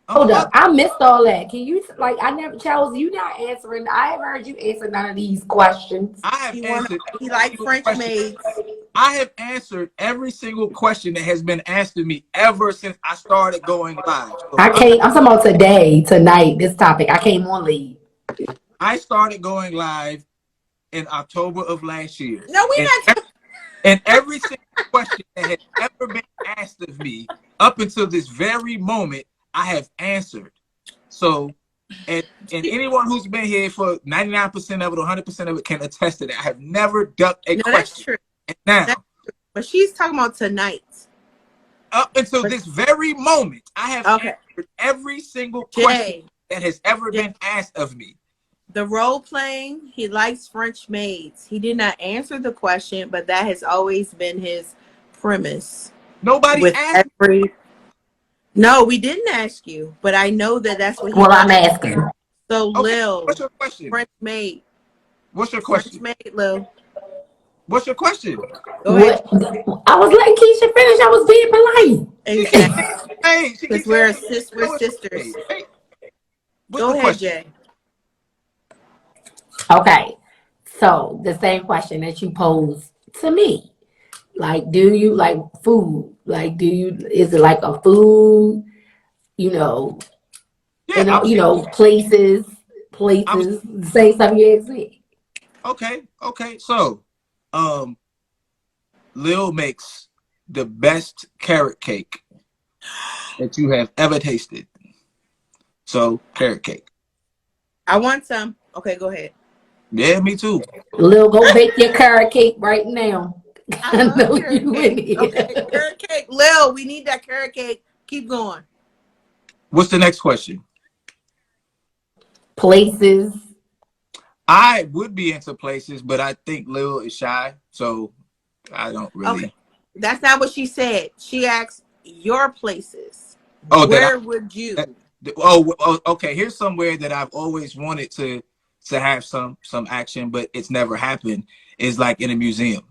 A: I'm
F: Hold
A: about
F: up. I missed all that. Can you, like, I never, Charles, you not answering. I haven't heard you answer none of these questions.
A: I have answered
B: He
A: every
B: like
A: single
B: French
A: question.
B: maids.
A: I have answered every single question that has been asked of me ever since I started going live. So
F: I'm talking about today, tonight, this topic. I came on late.
A: I started going live in October of last year.
B: No, we not.
A: And every single question that has ever been asked of me up until this very moment, I have answered. So, and anyone who's been here for 99% of it, 100% of it can attest to that. I have never ducked a
B: No,
A: question.
B: that's true.
A: And now,
B: That's true. But she's talking about tonight.
A: up until this very moment, I have answered every single question that has ever been asked of me.
B: The role playing, he likes French maids. He did not answer the question, but that has always been his premise.
A: Nobody asked me.
B: No, we didn't ask you, but I know that that's what he
F: Well,
B: likes.
F: I'm asking.
B: So,
A: Okay,
B: Lil,
A: what's your question?
B: French maid.
A: What's your question?
B: French maid, Lil.
A: What's your question?
B: Go ahead.
F: I was letting Keisha finish. I was being polite.
B: Exactly.
A: Hey,
B: Because we're sisters.
A: Hey, what's
B: Go
A: the
B: ahead,
A: question?
B: Jay.
F: Okay. So the same question that you posed to me. Like, do you like food? Like, is it like a food, you know,
A: Yeah,
F: and,
A: I'm
F: you
A: saying,
F: know, places, same stuff you asked me.
A: okay. So, Lil makes the best carrot cake that you have ever tasted. So, carrot cake.
B: I want some. Okay, go ahead.
A: Yeah, me too.
F: Lil, go bake your carrot cake right now.
B: I love
F: know
B: carrot
F: you
B: cake.
F: in here.
B: Okay, carrot cake. Lil, we need that carrot cake. Keep going.
A: What's the next question?
F: Places.
A: I would be into places, but I think Lil is shy, so I don't really.
B: Okay, that's not what she said. She asked your places.
A: Oh,
B: where would you?
A: Okay. Here's somewhere that I've always wanted to have some action, but it's never happened. Is like in a museum.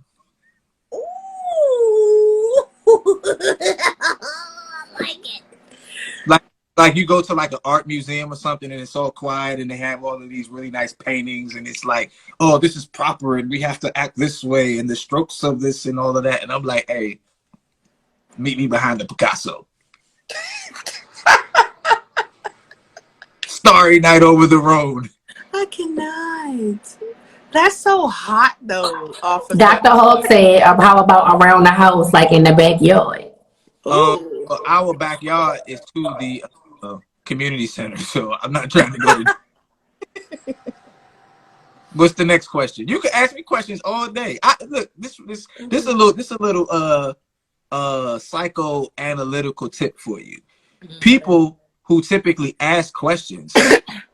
B: Ooh. I like it.
A: Like you go to like an art museum or something and it's all quiet and they have all of these really nice paintings and it's like, oh, this is proper and we have to act this way and the strokes of this and all of that. And I'm like, hey, meet me behind the Picasso. Starry night over the road.
B: I cannot. That's so hot though, officer.
F: Dr. Hawk said, how about around the house, like in the backyard?
A: Our backyard is to the community center, so I'm not trying to go to. What's the next question? You can ask me questions all day. Look, this a little psychoanalytical tip for you. People who typically ask questions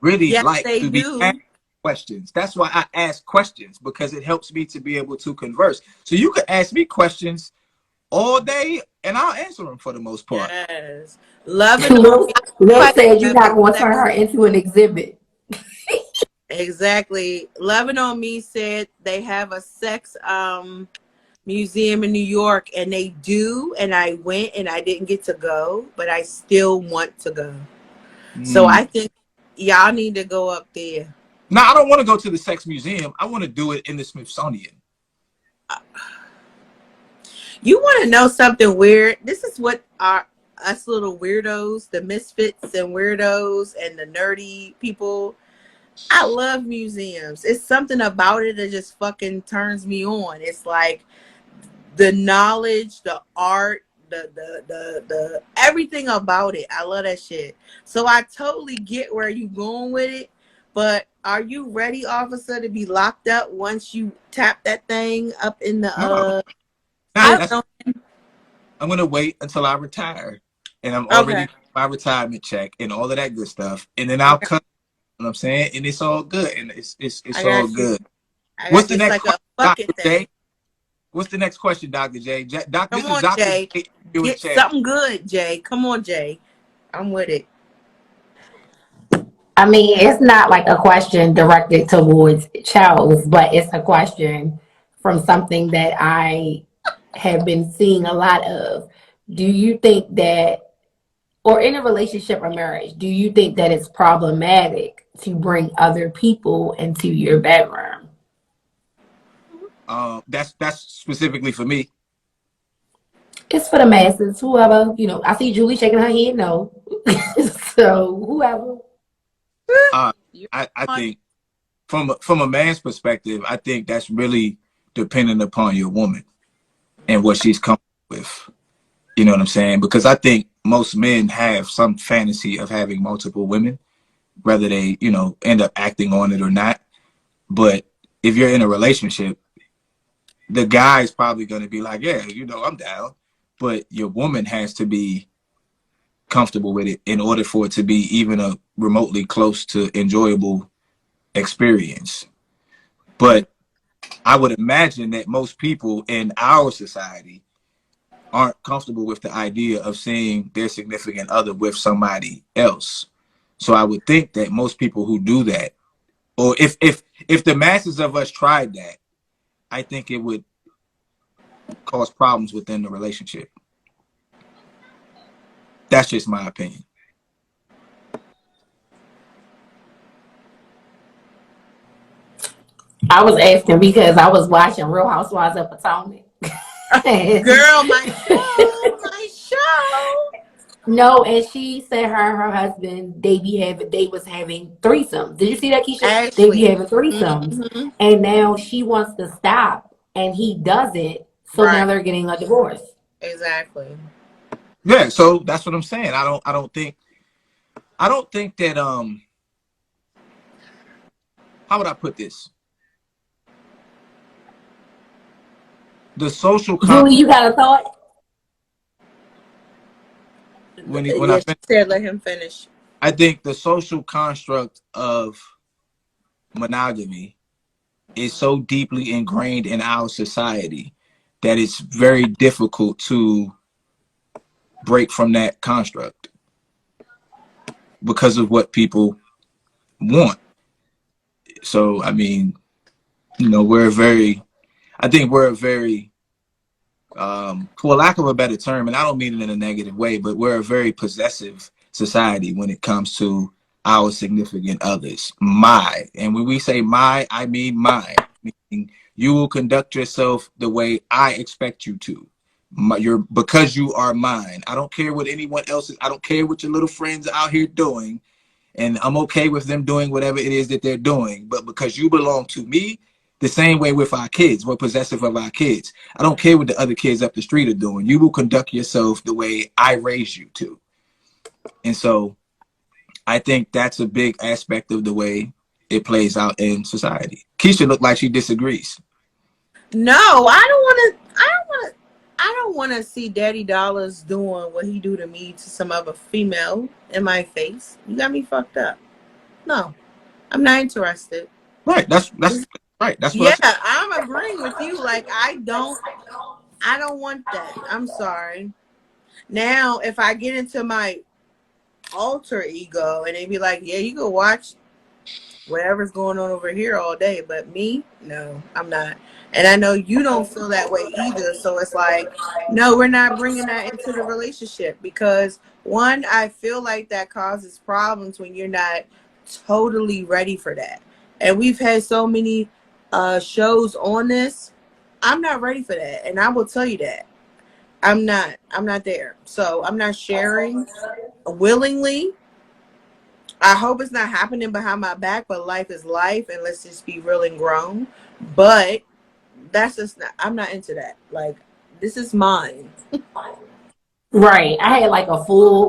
A: really like to be asked questions. That's why I ask questions, because it helps me to be able to converse. So you can ask me questions all day and I'll answer them for the most part.
B: Yes. Loving
F: Lil said you're not going to turn her into an exhibit.
B: Exactly. Loving on Me said they have a sex museum in New York, and they do, and I went and I didn't get to go, but I still want to go. So I think y'all need to go up there.
A: No, I don't want to go to the sex museum. I want to do it in the Smithsonian.
B: You want to know something weird? This is what us little weirdos, the misfits and weirdos and the nerdy people. I love museums. It's something about it that just fucking turns me on. It's like the knowledge, the art, the everything about it. I love that shit. So I totally get where you going with it. But are you ready, officer, to be locked up once you tap that thing up in the
A: I'm gonna wait until I retire, and I'm
B: Okay.
A: already my retirement check and all of that good stuff, and then I'll
B: Okay.
A: cut. You know what I'm saying, and it's all good, and it's
B: I
A: all
B: got you.
A: good.
B: I
A: What's
B: got
A: the
B: you. It's
A: next
B: like a
A: question,
B: fuck
A: Doctor
B: it thing.
A: J? What's the next question, Doctor J?
B: Come
A: This is
B: on,
A: Doctor
B: Jay.
A: J. You in
B: Get
A: chat.
B: something good, Jay. Come on, Jay. I'm with it.
F: I mean, it's not like a question directed towards Charles, but it's a question from something that I have been seeing a lot of. Do you think that, or in a relationship or marriage, do you think that it's problematic to bring other people into your bedroom?
A: That's specifically for me.
F: It's for the masses, whoever, I see Julie shaking her head no. So whoever.
A: Uh,
B: You're
A: I
B: on.
A: think from a man's perspective, I think that's really dependent upon your woman and what she's comfortable with. You know what I'm saying? Because I think most men have some fantasy of having multiple women, whether they, end up acting on it or not. But if you're in a relationship, the guy's probably going to be like, yeah, I'm down. But your woman has to be comfortable with it in order for it to be even a remotely close to enjoyable experience. But I would imagine that most people in our society aren't comfortable with the idea of seeing their significant other with somebody else. So I would think that most people who do that, or if the masses of us tried that, I think it would cause problems within the relationship. That's just my opinion.
F: I was asking because I was watching Real Housewives of Potomac.
B: Girl, my show. My show.
F: No, and she said her and her husband they was having threesomes. Did you see that, Keisha? They be
B: Ashley.
F: having threesomes,
B: Mm-hmm.
F: and now she wants to stop, and he doesn't. So now
B: Right.
F: they're getting a divorce.
B: Exactly.
A: Yeah, so that's what I'm saying. I don't think that how would I put this? The social
F: Julie, you got a thought?
A: when I
B: Yeah, she
A: finish,
B: said let him finish.
A: I think the social construct of monogamy is so deeply ingrained in our society that it's very difficult to break from that construct because of what people want. So I mean, I think we're a very for lack of a better term, and I don't mean it in a negative way, but we're a very possessive society when it comes to our significant others. And when we say my, I mean mine. Meaning you will conduct yourself the way I expect you to. Because you are mine. I don't care what anyone else is. I don't care what your little friends are out here doing, and I'm okay with them doing whatever it is that they're doing. But because you belong to me, the same way with our kids, we're possessive of our kids. I don't care what the other kids up the street are doing. You will conduct yourself the way I raised you to. And so I think that's a big aspect of the way it plays out in society. Keisha looked like she disagrees.
B: No, I don't want to. I don't want to see Daddy Dollars doing what he do to me to some other female in my face. You got me fucked up. No, I'm not interested.
A: Right. That's right. That's what I
B: Yeah,
A: said.
B: I'm agreeing with you. Like I don't want that. I'm sorry. Now, if I get into my alter ego and they be like, yeah, you go watch whatever's going on over here all day, but me, no, I'm not. And I know you don't feel that way either. So it's like, no, we're not bringing that into the relationship because one, I feel like that causes problems when you're not totally ready for that. And we've had so many shows on this. I'm not ready for that. And I will tell you that. I'm not there. So I'm not sharing willingly. I hope it's not happening behind my back, but life is life, and let's just be real and grown. But that's just not, I'm not into that. Like, this is mine.
F: Right.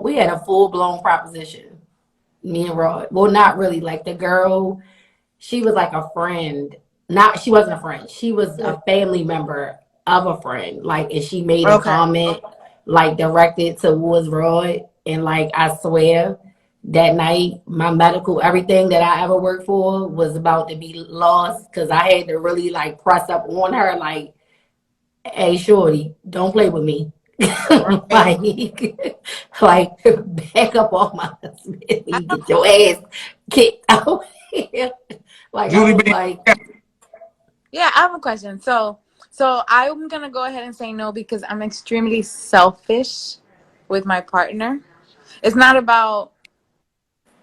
F: We had a full blown proposition, me and Rod. Well, not really. Like the girl, she was like a friend. She wasn't a friend. She was a family member of a friend. Like, and she made a
B: Okay.
F: comment like directed towards Rod. And like I swear that night my medical everything that I ever worked for was about to be lost because I had to really like press up on her like, hey shorty, don't play with me.
B: Right.
F: like back up off my husband.
E: I
F: You
E: have,
F: get your ass kicked out here. Like I
A: Julie
F: was
A: B.
F: like,
E: yeah, I have a question. So I'm gonna go ahead and say no because I'm extremely selfish with my partner. It's not about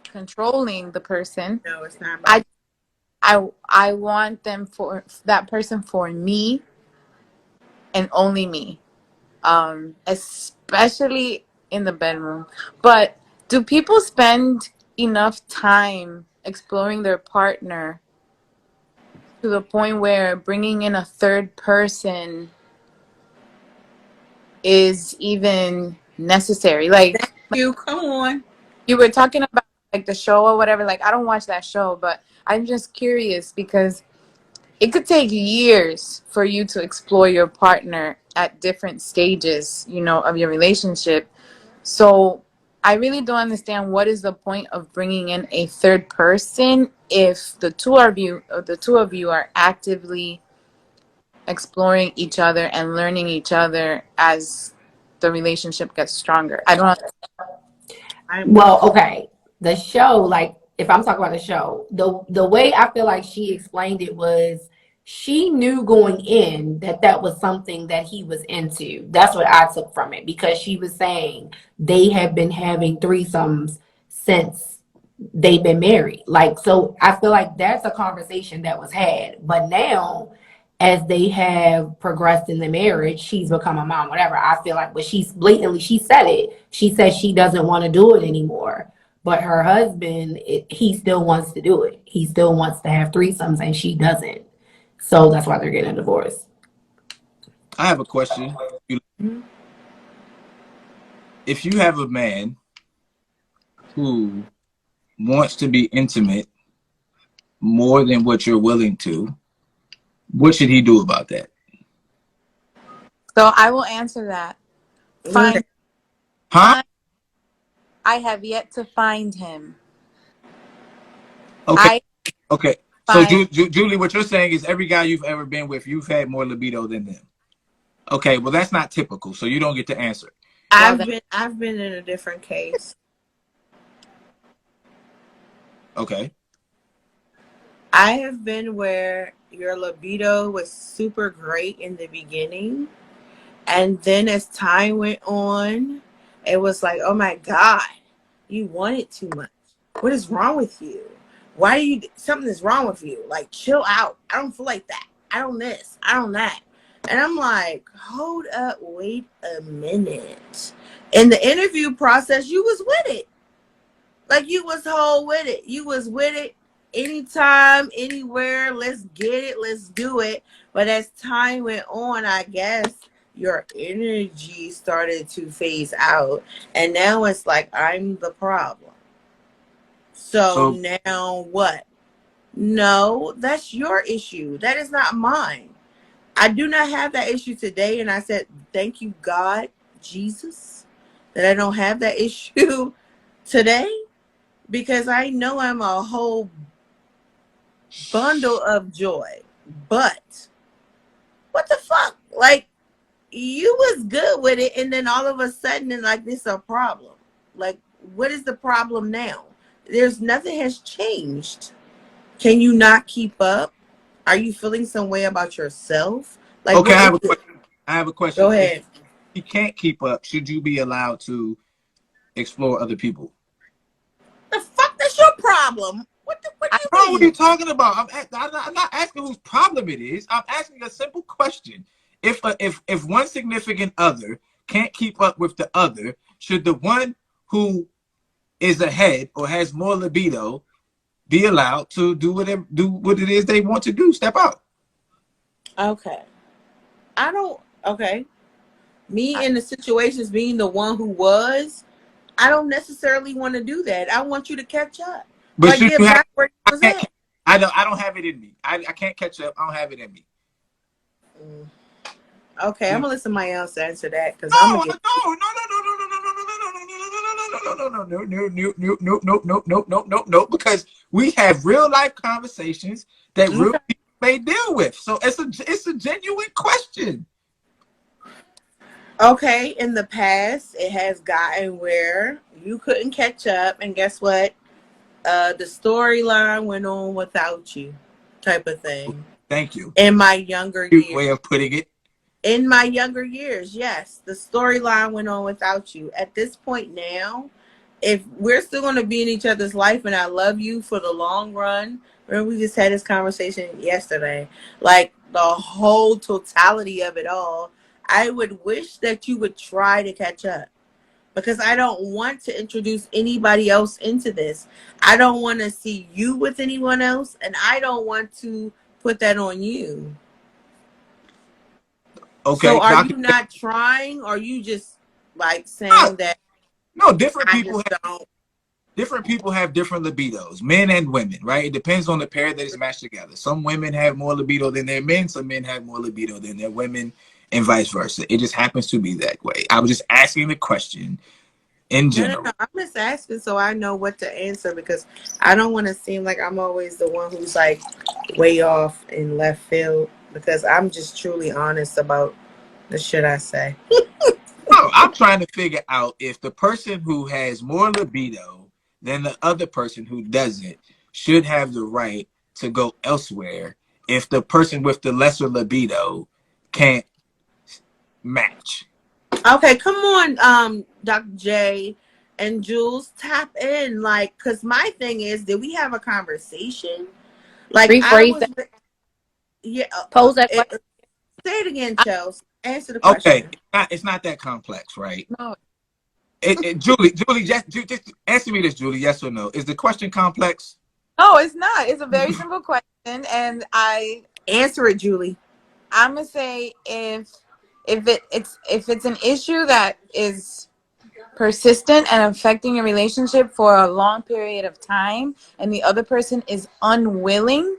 E: controlling the person.
B: No, it's not about.
E: I I want them for that person for me and only me. Especially in the bedroom. But do people spend enough time exploring their partner to the point where bringing in a third person is even necessary?
B: Thank
E: Like
B: you. Come on.
E: you were talking about like the show or whatever. Like I don't watch that show, but I'm just curious because it could take years for you to explore your partner at different stages, of your relationship. So I really don't understand what is the point of bringing in a third person if the two of you are actively exploring each other and learning each other as the relationship gets stronger. I don't.
B: I'm with
F: well, okay. The show, like if I'm talking about the show, the way I feel like she explained it was she knew going in that that was something that he was into. That's what I took from it because she was saying they have been having threesomes since they've been married. Like, so I feel like that's a conversation that was had. But now, as they have progressed in the marriage, she's become a mom, whatever. I feel like, but she's blatantly, she said it. She says she doesn't want to do it anymore. But her husband, he still wants to do it. He still wants to have threesomes and she doesn't. So that's why they're getting a divorce.
A: I have a question.
B: you.
A: If you have a man who wants to be intimate more than what you're willing to, what should he do about that?
E: So I will answer that.
B: Go ahead.
A: Huh?
E: I have yet to find him.
A: Okay.
E: I
A: Okay. So,
E: find
A: Julie, what you're saying is every guy you've ever been with, you've had more libido than them. Okay. Well, that's not typical, so you don't get to answer.
E: well
B: I've been in a different case.
A: Okay.
B: I have been where your libido was super great in the beginning, and then as time went on, it was like, oh my God, you want it too much. What is wrong with you? Why do you, something is wrong with you? Like, chill out. I don't feel like that. I don't this. I don't that. And I'm like, hold up, wait a minute. In the interview process, you was with it. Like you was whole with it. You was with it anytime, anywhere. Let's get it. Let's do it. But as time went on, I guess your energy started to phase out. And now it's like I'm the problem. So
A: So,
B: now what? No, that's your issue. That is not mine. I do not have that issue today. And I said, thank you, God, Jesus, that I don't have that issue today. Because I know I'm a whole bundle of joy. But what the fuck? Like, you was good with it, and then all of a sudden, and like, this is a problem. Like, what is the problem now? There's nothing has changed. Can you not keep up? Are you feeling some way about yourself? Like,
A: okay,
B: what
A: I
B: is
A: have a
B: it?
A: question. I have a question.
B: Go
A: If
B: ahead.
A: he can't keep up, should you be allowed to explore other people?
B: The fuck? That's your problem. What
E: I,
B: do
A: Bro,
B: you
A: what are you
B: mean?
A: talking about? I'm not asking whose problem it is. I'm asking a simple question. If one significant other can't keep up with the other, should the one who is ahead or has more libido be allowed to do what it is they want to do? Step out.
B: Okay. I don't. Okay. Me
E: I
B: in the situations being the one who was, I don't necessarily want to do that. I want you to catch up.
A: But
B: Like
A: should
B: get
A: you have?
B: back where you
A: I
B: was
A: can't.
B: at.
A: I don't have it in me. I can't catch up. I don't have it in me.
B: Mm, Okay, I'm gonna listen to my else answer that because I'm
A: No,
B: gonna get.
A: no, because we have real life conversations that real
B: Okay.
A: people may deal with. So it's a genuine question.
B: Okay, in the past, it has gotten where you couldn't catch up, and guess what? The storyline went on without you, type of thing.
A: Thank you.
B: In my younger
A: Cute
B: years.
A: way of putting it.
B: In my younger years, yes, the storyline went on without you. At this point now, if we're still going to be in each other's life and I love you for the long run, remember we just had this conversation yesterday, like the whole totality of it all, I would wish that you would try to catch up because I don't want to introduce anybody else into this. I don't want to see you with anyone else, and I don't want to put that on you. So
A: Okay,
B: are
A: Doctor.
B: you not trying? Or are you just like saying that
A: No,
B: I just don't?
A: different people have different libidos, men and women, right? It depends on the pair that is matched together. Some women have more libido than their men, some men have more libido than their women, and vice versa. It just happens to be that way. I was just asking the question in
B: No, no, no.
A: general.
B: I'm just asking so I know what to answer because I don't want to seem like I'm always the one who's like way off in left field because I'm just truly honest about the shit I say.
A: No, I'm trying to figure out if the person who has more libido than the other person who doesn't should have the right to go elsewhere if the person with the lesser libido can't match.
B: Okay, come on, Dr. J and Jules, tap in. Like, cause my thing is, did we have a conversation? Like, I
D: Rephrase
B: was,
D: that.
B: yeah.
D: Pose that question.
B: Say it again, Chels. Answer the
A: Okay,
B: question.
A: it's not that complex, right?
D: No.
A: Julie, just answer me this, Julie. Yes or no? Is the question complex?
E: No, it's not. It's a very simple question, and
B: Answer it, Julie.
E: I'm gonna say if it's an issue that is persistent and affecting a relationship for a long period of time, and the other person is unwilling,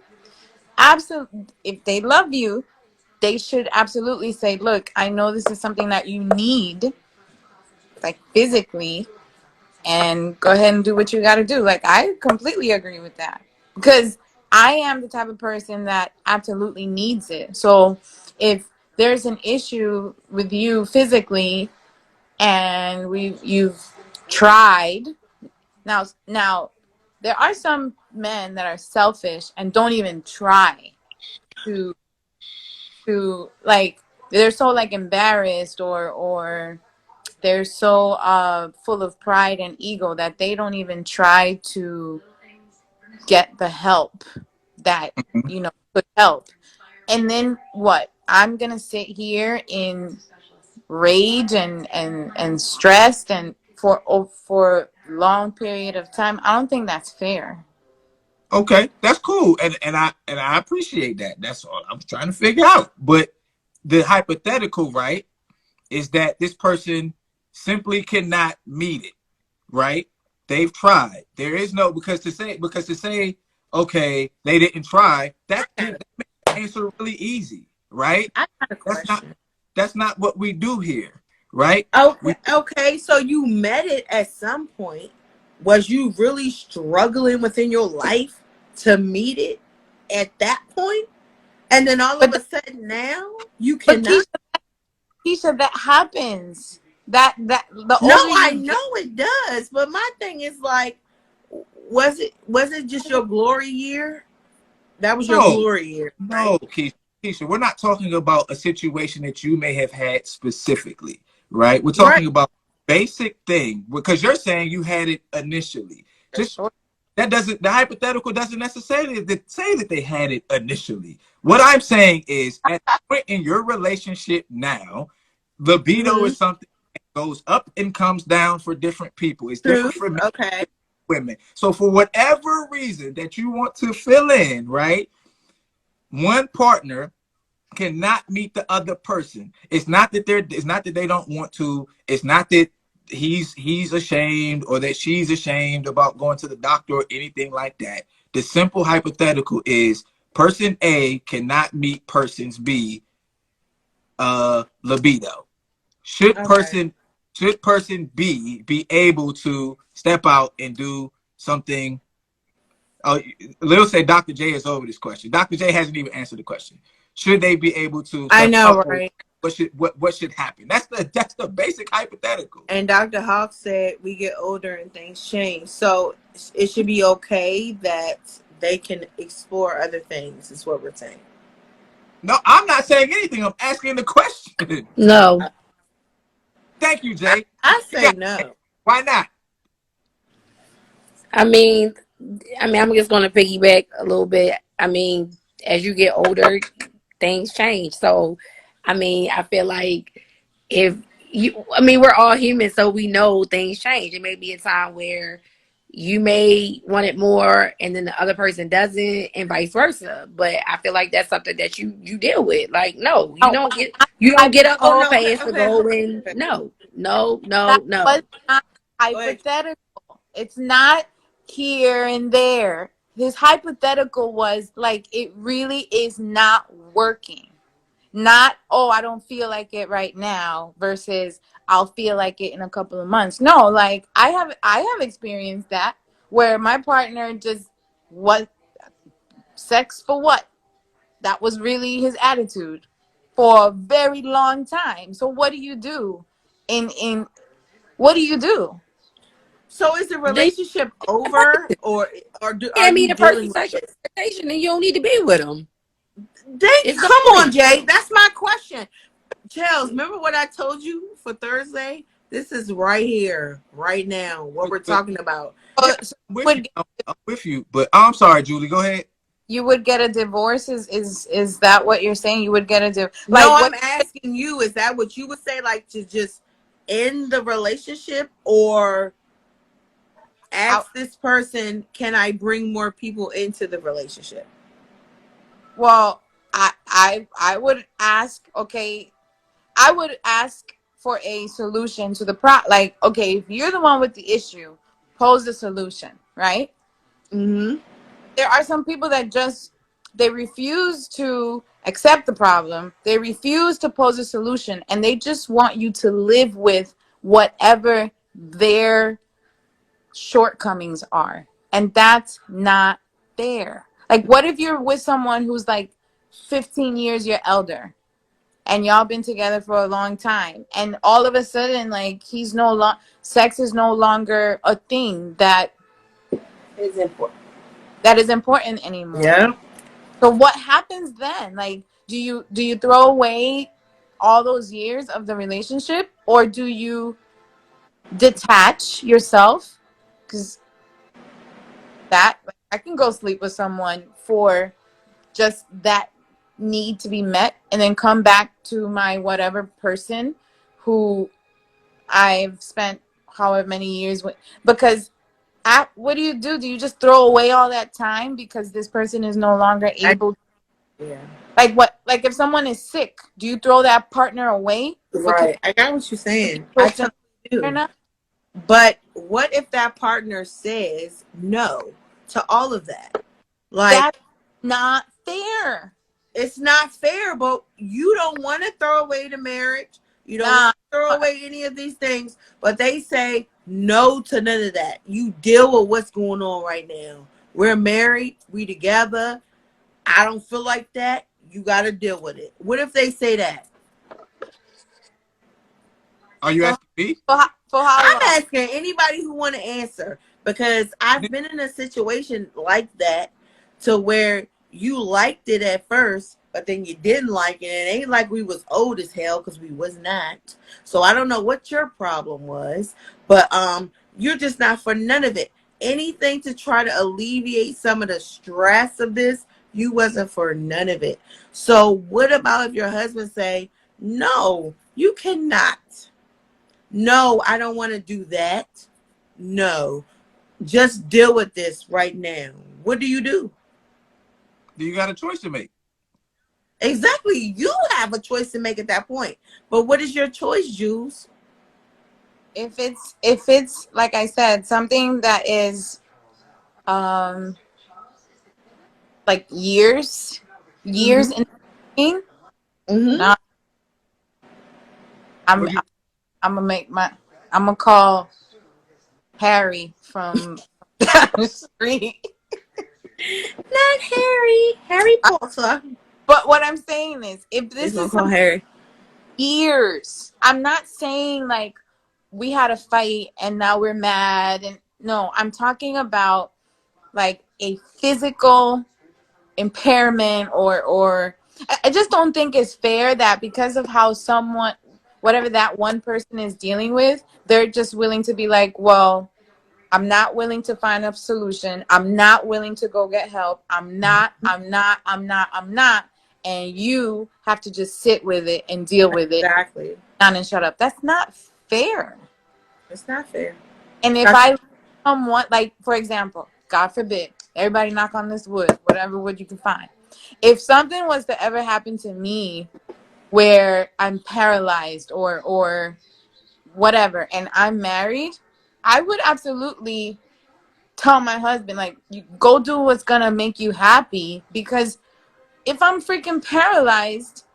E: absolutely, if they love you, they should absolutely say, "Look, I know this is something that you need, like physically, and go ahead and do what you got to do." Like, I completely agree with that because I am the type of person that absolutely needs it. So if there's an issue with you physically and you've tried, now there are some men that are selfish and don't even try to like, they're so like embarrassed or they're so full of pride and ego that they don't even try to get the help that could help. And then what? I'm gonna sit here in rage and stressed and for long period of time. I don't think that's fair.
A: Okay, that's cool, and I appreciate that. That's all I'm trying to figure out. But the hypothetical, right, is that this person simply cannot meet it, right? They've tried. There is no because to say okay they didn't try that makes the answer really easy, right?
B: I got a
A: That's not
B: question.
A: that's not what we do here, right?
B: Okay,
A: We
B: okay. So you met it at some point. Was you really struggling within your life to meet it at that point? And then all of
E: But
B: a sudden now you
E: but
B: cannot?
E: Keisha, that happens. That the
B: No,
E: older
B: I
E: you
B: know
E: get.
B: it does. But my thing is like, was it just your glory year? That was your
A: no
B: glory year, right?
A: no Keisha, we're not talking about a situation that you may have had specifically, right? We're
B: Right.
A: talking about basic thing because you're saying you had it initially. Just that doesn't the hypothetical doesn't necessarily say that they had it initially. What I'm saying is at the point in your relationship now, libido
B: Mm-hmm.
A: is something that goes up and comes down for different people. It's different
B: Truth.
A: for men
B: Okay.
A: and women. So for whatever reason that you want to fill in, right? One partner cannot meet the other person. It's not that they don't want to. It's not that he's ashamed or that she's ashamed about going to the doctor or anything like that. The simple hypothetical is person A cannot meet persons B libido. Should
B: Okay.
A: person B be able to step out and do something? Lil say Dr. J is over this question. Dr. J hasn't even answered the question. Should they be able to,
B: I
A: for a
B: know,
A: couple,
B: right?
A: what should happen? That's the basic hypothetical.
B: And Dr. Hawk said we get older and things change. So it should be okay that they can explore other things, is what we're saying.
A: No, I'm not saying anything. I'm asking the question.
F: No.
A: Thank you,
B: I,
A: Jay.
B: I
A: You
B: say
A: got
B: no.
A: Why not?
F: I mean, I'm just gonna piggyback a little bit. I mean, as you get older, things change. So, I mean, I feel like if we're all human, so we know things change. It may be a time where you may want it more, and then the other person doesn't, and vice versa. But I feel like that's something that you deal with. Like, no,
E: Oh,
F: you don't get a
B: Oh
F: hall
B: no, okay,
F: pass to
B: okay,
F: go
B: hold
F: and
B: on.
F: no, no, no,
E: that was
F: no.
E: not
B: Go ahead.
E: hypothetical. It's not here and there. His hypothetical was like it really is not working. Not, oh, I don't feel like it right now versus I'll feel like it in a couple of months. No, like I have experienced that where my partner just what sex for what? That was really his attitude for a very long time. So what do you do? In what do you do?
B: So is the
F: They
B: relationship over, or are
F: can't meet
B: you
F: a person
B: dealing with
F: sexual
B: it?
F: expectation, and you don't need to be with them. It's the
B: Come on,
F: point.
B: Jay. That's my question. Chels, remember what I told you for Thursday? This is right here, right now, what we're
A: But
B: talking about.
A: yeah,
E: So
A: I'm
E: you
A: with you.
E: would
A: I'm with you. But I'm sorry, Julie. Go ahead.
E: you would get a divorce? Is that what you're saying? You would get a divorce?
B: No,
E: Like
B: I'm
E: what?
B: asking you, is that what you would say, like to just end the relationship, or
E: I,
B: ask this person, can I bring more people into the relationship?
E: well, I would ask. Okay, I would ask for a solution to the like. Okay, if you're the one with the issue, pose the solution. Right?
B: Mm-hmm.
E: There are some people that just they refuse to accept the problem. They refuse to pose a solution, and they just want you to live with whatever their shortcomings are. And that's not fair. Like, what if you're with someone who's like 15 years your elder and y'all been together for a long time, and all of a sudden, like, he's no sex is no longer a thing
B: It's important.
E: that is important anymore.
B: Yeah.
E: So what happens then? Like, do you throw away all those years of the relationship, or do you detach yourself? Because that, like, I can go sleep with someone for just that need to be met, and then come back to my whatever person who I've spent however many years with. Because what do you do? Do you just throw away all that time because this person is no longer
B: I,
E: able?
B: yeah.
E: Like what? Like if someone is sick, do you throw that partner away because
B: Right. I got what you're
E: the
B: saying. I
E: person
B: totally
E: or
B: do.
E: not?
B: But what if that partner says no to all of that? Like,
E: That's not fair.
B: it's not fair, but you don't want to throw away the marriage. You don't want
E: Nah.
B: to throw away any of these things, but they say no to none of that. You deal with what's going on right now. We're married, we together. I don't feel like that. You got to deal with it. What if they say that?
A: Are you
E: For
A: asking me?
E: for how
B: I'm
E: long?
B: asking anybody who want to answer, because I've been in a situation like that, to where you liked it at first, but then you didn't like it. It ain't like we was old as hell, because we was not. So I don't know what your problem was, but you're just not for none of it. Anything to try to alleviate some of the stress of this, you wasn't for none of it. So what about if your husband say, no, you cannot? No, I don't want to do that. No, just deal with this right now. What do you do?
A: Do you got a choice to make?
B: Exactly. You have a choice to make at that point. But what is your choice, Jules?
E: If it's like I said, something that is um like years
B: Mm-hmm.
E: in the making,
B: Mm-hmm.
E: nah, I'm
A: Would you?
E: I'm gonna call Harry from down the street.
B: Not Harry. Harry Potter.
E: But what I'm saying is, if
B: He's
E: this
B: gonna
E: is
B: call
E: some
B: Harry.
E: years, I'm not saying like we had a fight and now we're mad. And no, I'm talking about like a physical impairment or I just don't think it's fair that because of how someone, whatever that one person is dealing with, they're just willing to be like, well, I'm not willing to find a solution. I'm not willing to go get help. I'm not. And you have to just sit with it and deal with it
B: Exactly.
E: down and shut up. That's not fair.
B: It's not fair.
E: And if
B: That's
E: I someone, like, for example, God forbid, everybody knock on this wood, whatever wood you can find. If something was to ever happen to me where I'm paralyzed or whatever and I'm married, I would absolutely tell my husband, like, you go do what's gonna make you happy, because if I'm freaking paralyzed,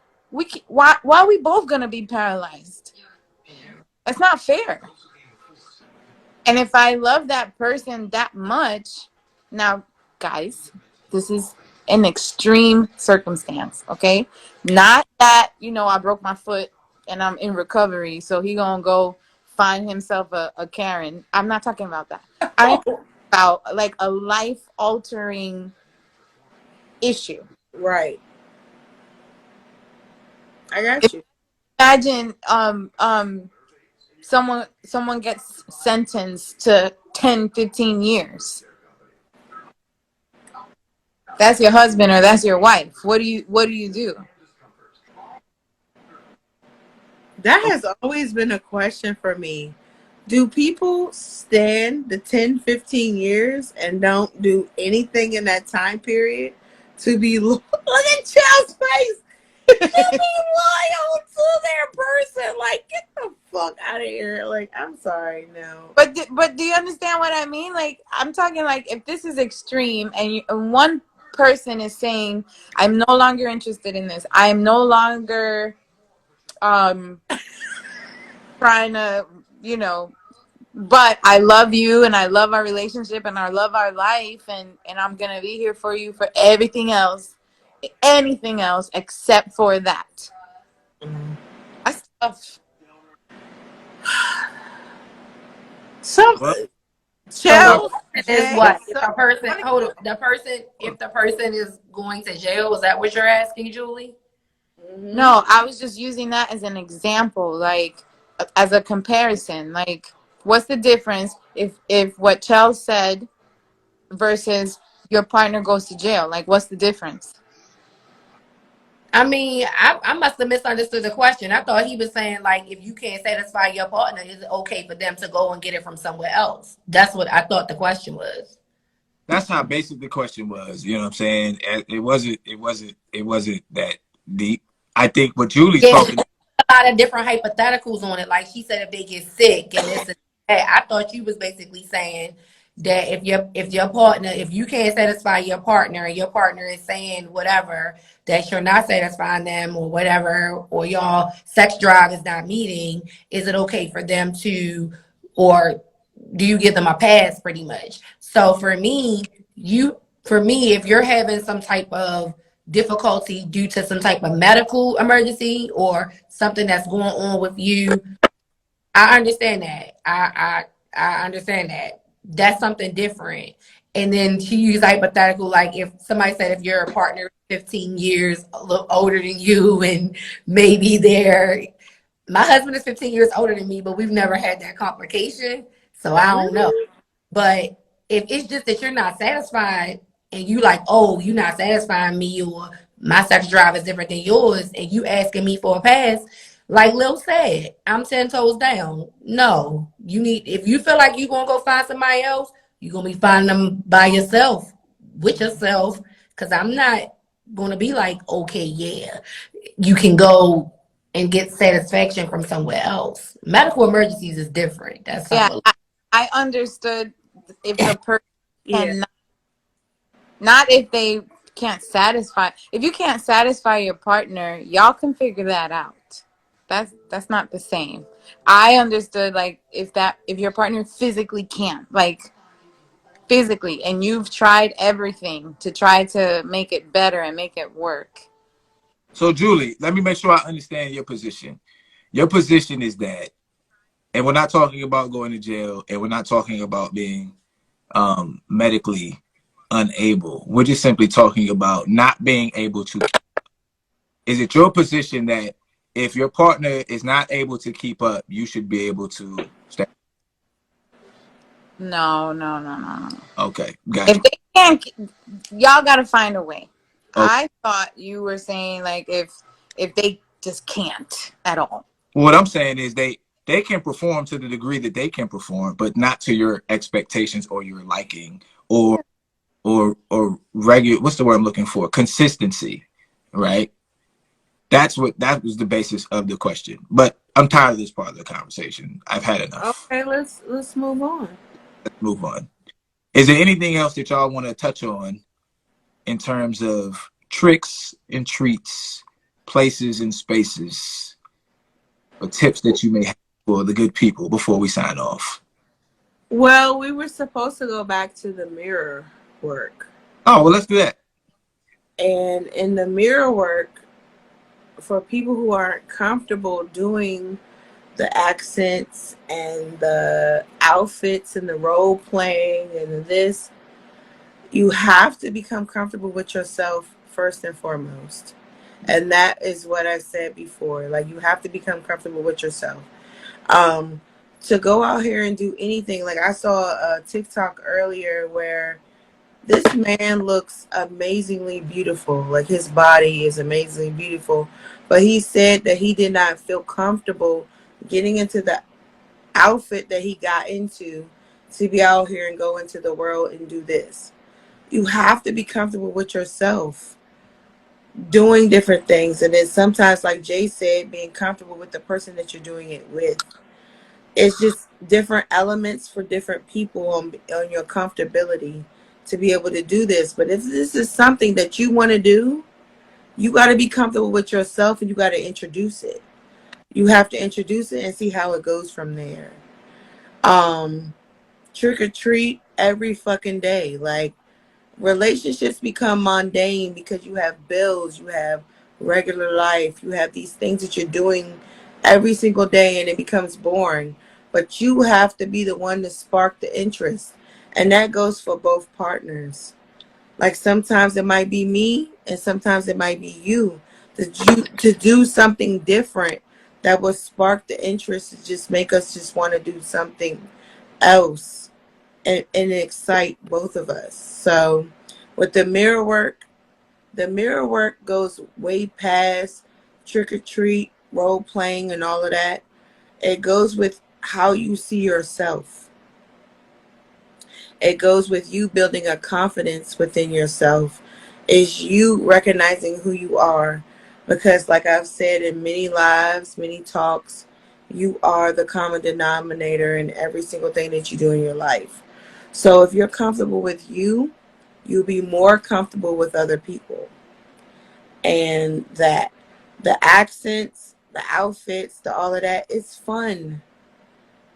E: why are we both gonna be paralyzed? That's not fair. And if I love that person that much, now, guys, this is an extreme circumstance, okay? Not that, I broke my foot and I'm in recovery, so he gonna go find himself a Karen. I'm not talking about that. I'm about like a life-altering issue.
B: right. I got you.
E: Imagine someone gets sentenced to 10, 15 years. That's your husband or that's your wife. What do you do?
B: That has always been a question for me. Do people stand the 10, 15 years and don't do anything in that time period to be look at Chell's face? To be loyal to their person? Like, get the fuck out of here. Like, I'm sorry, no.
E: But do you understand what I mean? Like, I'm talking like, if this is extreme and one person is saying, I'm no longer interested in this. I am no longer trying to, but I love you and I love our relationship and I love our life, and I'm gonna be here for you for everything else, anything else except for that. That's tough.
B: Some
A: Well,
F: So
B: Chell,
F: the question is
B: Jay,
F: what? If a person, hold on, if the person is going to jail, is that what you're asking, Julie?
E: No, I was just using that as an example, like as a comparison. Like, what's the difference if what Chell said versus your partner goes to jail? Like, what's the difference?
F: I mean, I must have misunderstood the question. I thought he was saying, like, if you can't satisfy your partner, is it okay for them to go and get it from somewhere else? That's what I thought the question was.
A: that's how basic the question was. You know what I'm saying? It wasn't that deep. I think what Julie's
F: Yeah,
A: talking.
F: a lot of different hypotheticals on it. Like she said, if they get sick and this and that. I thought you was basically saying that if your partner, if you can't satisfy your partner and your partner is saying whatever, that you're not satisfying them or whatever, or y'all sex drive is not meeting, is it okay for them to, or do you give them a pass pretty much? So for me, if you're having some type of difficulty due to some type of medical emergency or something that's going on with you, I understand that. I understand that. That's something different. And then she used hypothetical, like if somebody said if your partner is 15 years a little older than you and maybe my husband is 15 years older than me, but we've never had that complication. So I don't know.
B: really?
F: But if it's just that you're not satisfied and you like, oh, you're not satisfying me, or my sex drive is different than yours, and you asking me for a pass, like Lil said, I'm 10 toes down. No, if you feel like you're gonna go find somebody else, you're gonna be finding them by yourself, with yourself, because I'm not gonna be like, okay, yeah, you can go and get satisfaction from somewhere else. Medical emergencies is different. That's
E: Yeah,
F: something.
E: I understood if the person
B: Yeah.
E: cannot, not if they can't satisfy. If you can't satisfy your partner, y'all can figure that out. That's not the same. I understood like if your partner physically can't, like physically, and you've tried everything to try to make it better and make it work.
A: So, Julie, let me make sure I understand your position. Your position is that, and we're not talking about going to jail, and we're not talking about being medically unable. We're just simply talking about not being able to. Is it your position that if your partner is not able to keep up, you should be able to stay?
E: No, no, no, no, no.
A: Okay, got
E: If
A: you.
E: they can't, y'all got to find a way.
A: Okay.
E: I thought you were saying like if they just can't at all.
A: What I'm saying is they can perform to the degree that they can perform, but not to your expectations or your liking or regular. What's the word I'm looking for? Consistency, right? That was the basis of the question. But I'm tired of this part of the conversation. I've had enough.
B: Okay, let's move on.
A: Let's move on. Is there anything else that y'all want to touch on in terms of tricks and treats, places and spaces, or tips that you may have for the good people before we sign off?
B: Well, we were supposed to go back to the mirror work.
A: Oh, well, let's do that.
B: And in the mirror work, for people who aren't comfortable doing the accents and the outfits and the role playing and this, you have to become comfortable with yourself first and foremost. And that is what I said before. Like, you have to become comfortable with yourself. To go out here and do anything. Like, I saw a TikTok earlier where this man looks amazingly beautiful. Like, his body is amazingly beautiful. But he said that he did not feel comfortable getting into the outfit that he got into to be out here and go into the world and do this. You have to be comfortable with yourself doing different things. And then sometimes, like Jay said, being comfortable with the person that you're doing it with. It's just different elements for different people on your comfortability to be able to do this. But if this is something that you want to do, you got to be comfortable with yourself and you got to introduce it. You have to introduce it and see how it goes from there. Trick or treat every fucking day. Like, relationships become mundane because you have bills, you have regular life, you have these things that you're doing every single day and it becomes boring. But you have to be the one to spark the interest. And that goes for both partners. Like, sometimes it might be me and sometimes it might be you to do something different that will spark the interest to just make us just want to do something else and excite both of us. So with the mirror work goes way past trick or treat, role playing, and all of that. It goes with how you see yourself. It goes with you building a confidence within yourself. Is you recognizing who you are. Because like I've said in many lives, many talks, you are the common denominator in every single thing that you do in your life. So if you're comfortable with you, you'll be more comfortable with other people. And that the accents, the outfits, the all of that, it's fun.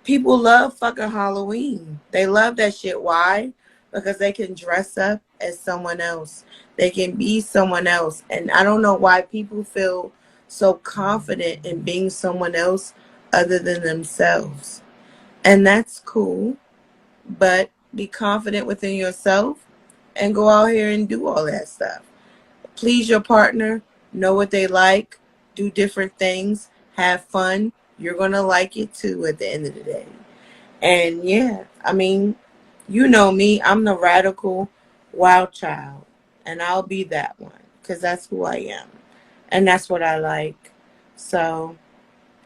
B: People love fucking Halloween. They love that shit. Why? Because they can dress up as someone else. They can be someone else. And I don't know why people feel so confident in being someone else other than themselves. And that's cool. But be confident within yourself and go out here and do all that stuff. Please your partner, know what they like, do different things, have fun. You're going to like it too at the end of the day. And yeah, I mean, you know me, I'm the radical wild child. And I'll be that one because that's who I am. And that's what I like. So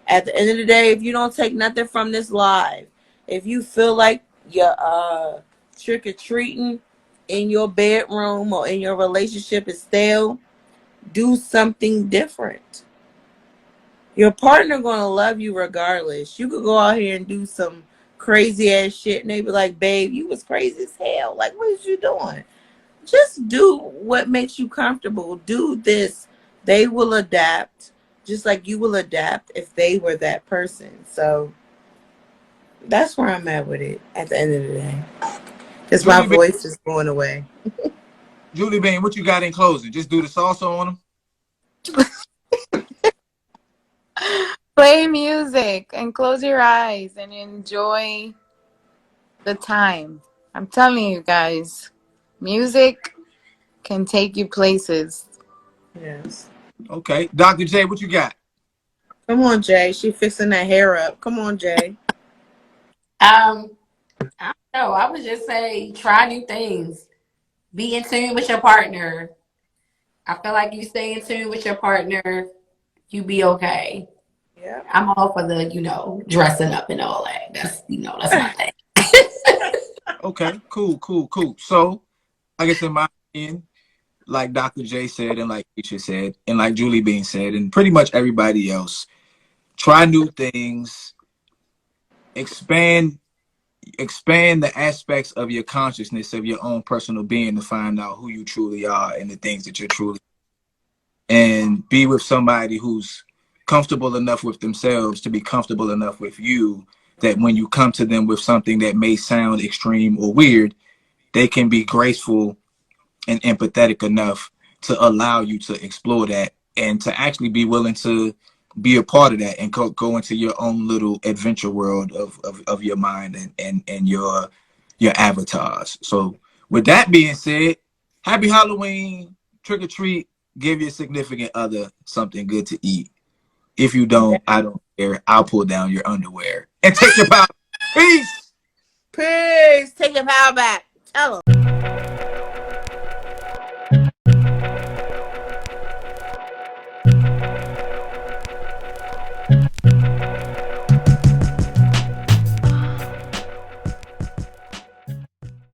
B: at the end of the day, if you don't take nothing from this live, if you feel like you're trick or treating in your bedroom or in your relationship is stale, do something different. Your partner gonna love you regardless. You could go out here and do some crazy ass shit and they be like, babe, you was crazy as hell. Like, what is you doing? Just do what makes you comfortable. Do this. They will adapt. just like you will adapt if they were that person. So that's where I'm at with it at the end of the day. Because my
A: Julie Bean,
B: voice is going away.
A: Julie Bean, what you got in closing? Just do the salsa on them.
E: Play music and close your eyes and enjoy the time. I'm telling you guys, music can take you places.
B: Yes.
A: Okay, Dr. J, what you got?
B: Come on, Jay. She fixing that hair up. Come on, Jay.
F: I don't know. I would just say try new things. Be in tune with your partner. I feel like you stay in tune with your partner, you be okay.
B: Yeah.
F: I'm all for the, dressing up and all that. That's my thing.
A: Okay, cool. So, I guess in my opinion, like Dr. J said, and like Keisha said, and like Julie Bean said, and pretty much everybody else, try new things, expand the aspects of your consciousness of your own personal being to find out who you truly are and the things that you're truly, and be with somebody who's comfortable enough with themselves to be comfortable enough with you, that when you come to them with something that may sound extreme or weird, they can be graceful and empathetic enough to allow you to explore that and to actually be willing to be a part of that and go into your own little adventure world of your mind and your avatars. So with that being said, happy Halloween, trick or treat, give your significant other something good to eat. If you don't, I don't care. I'll pull down your underwear and take your power. Peace.
B: Peace. Take your power back. Tell them.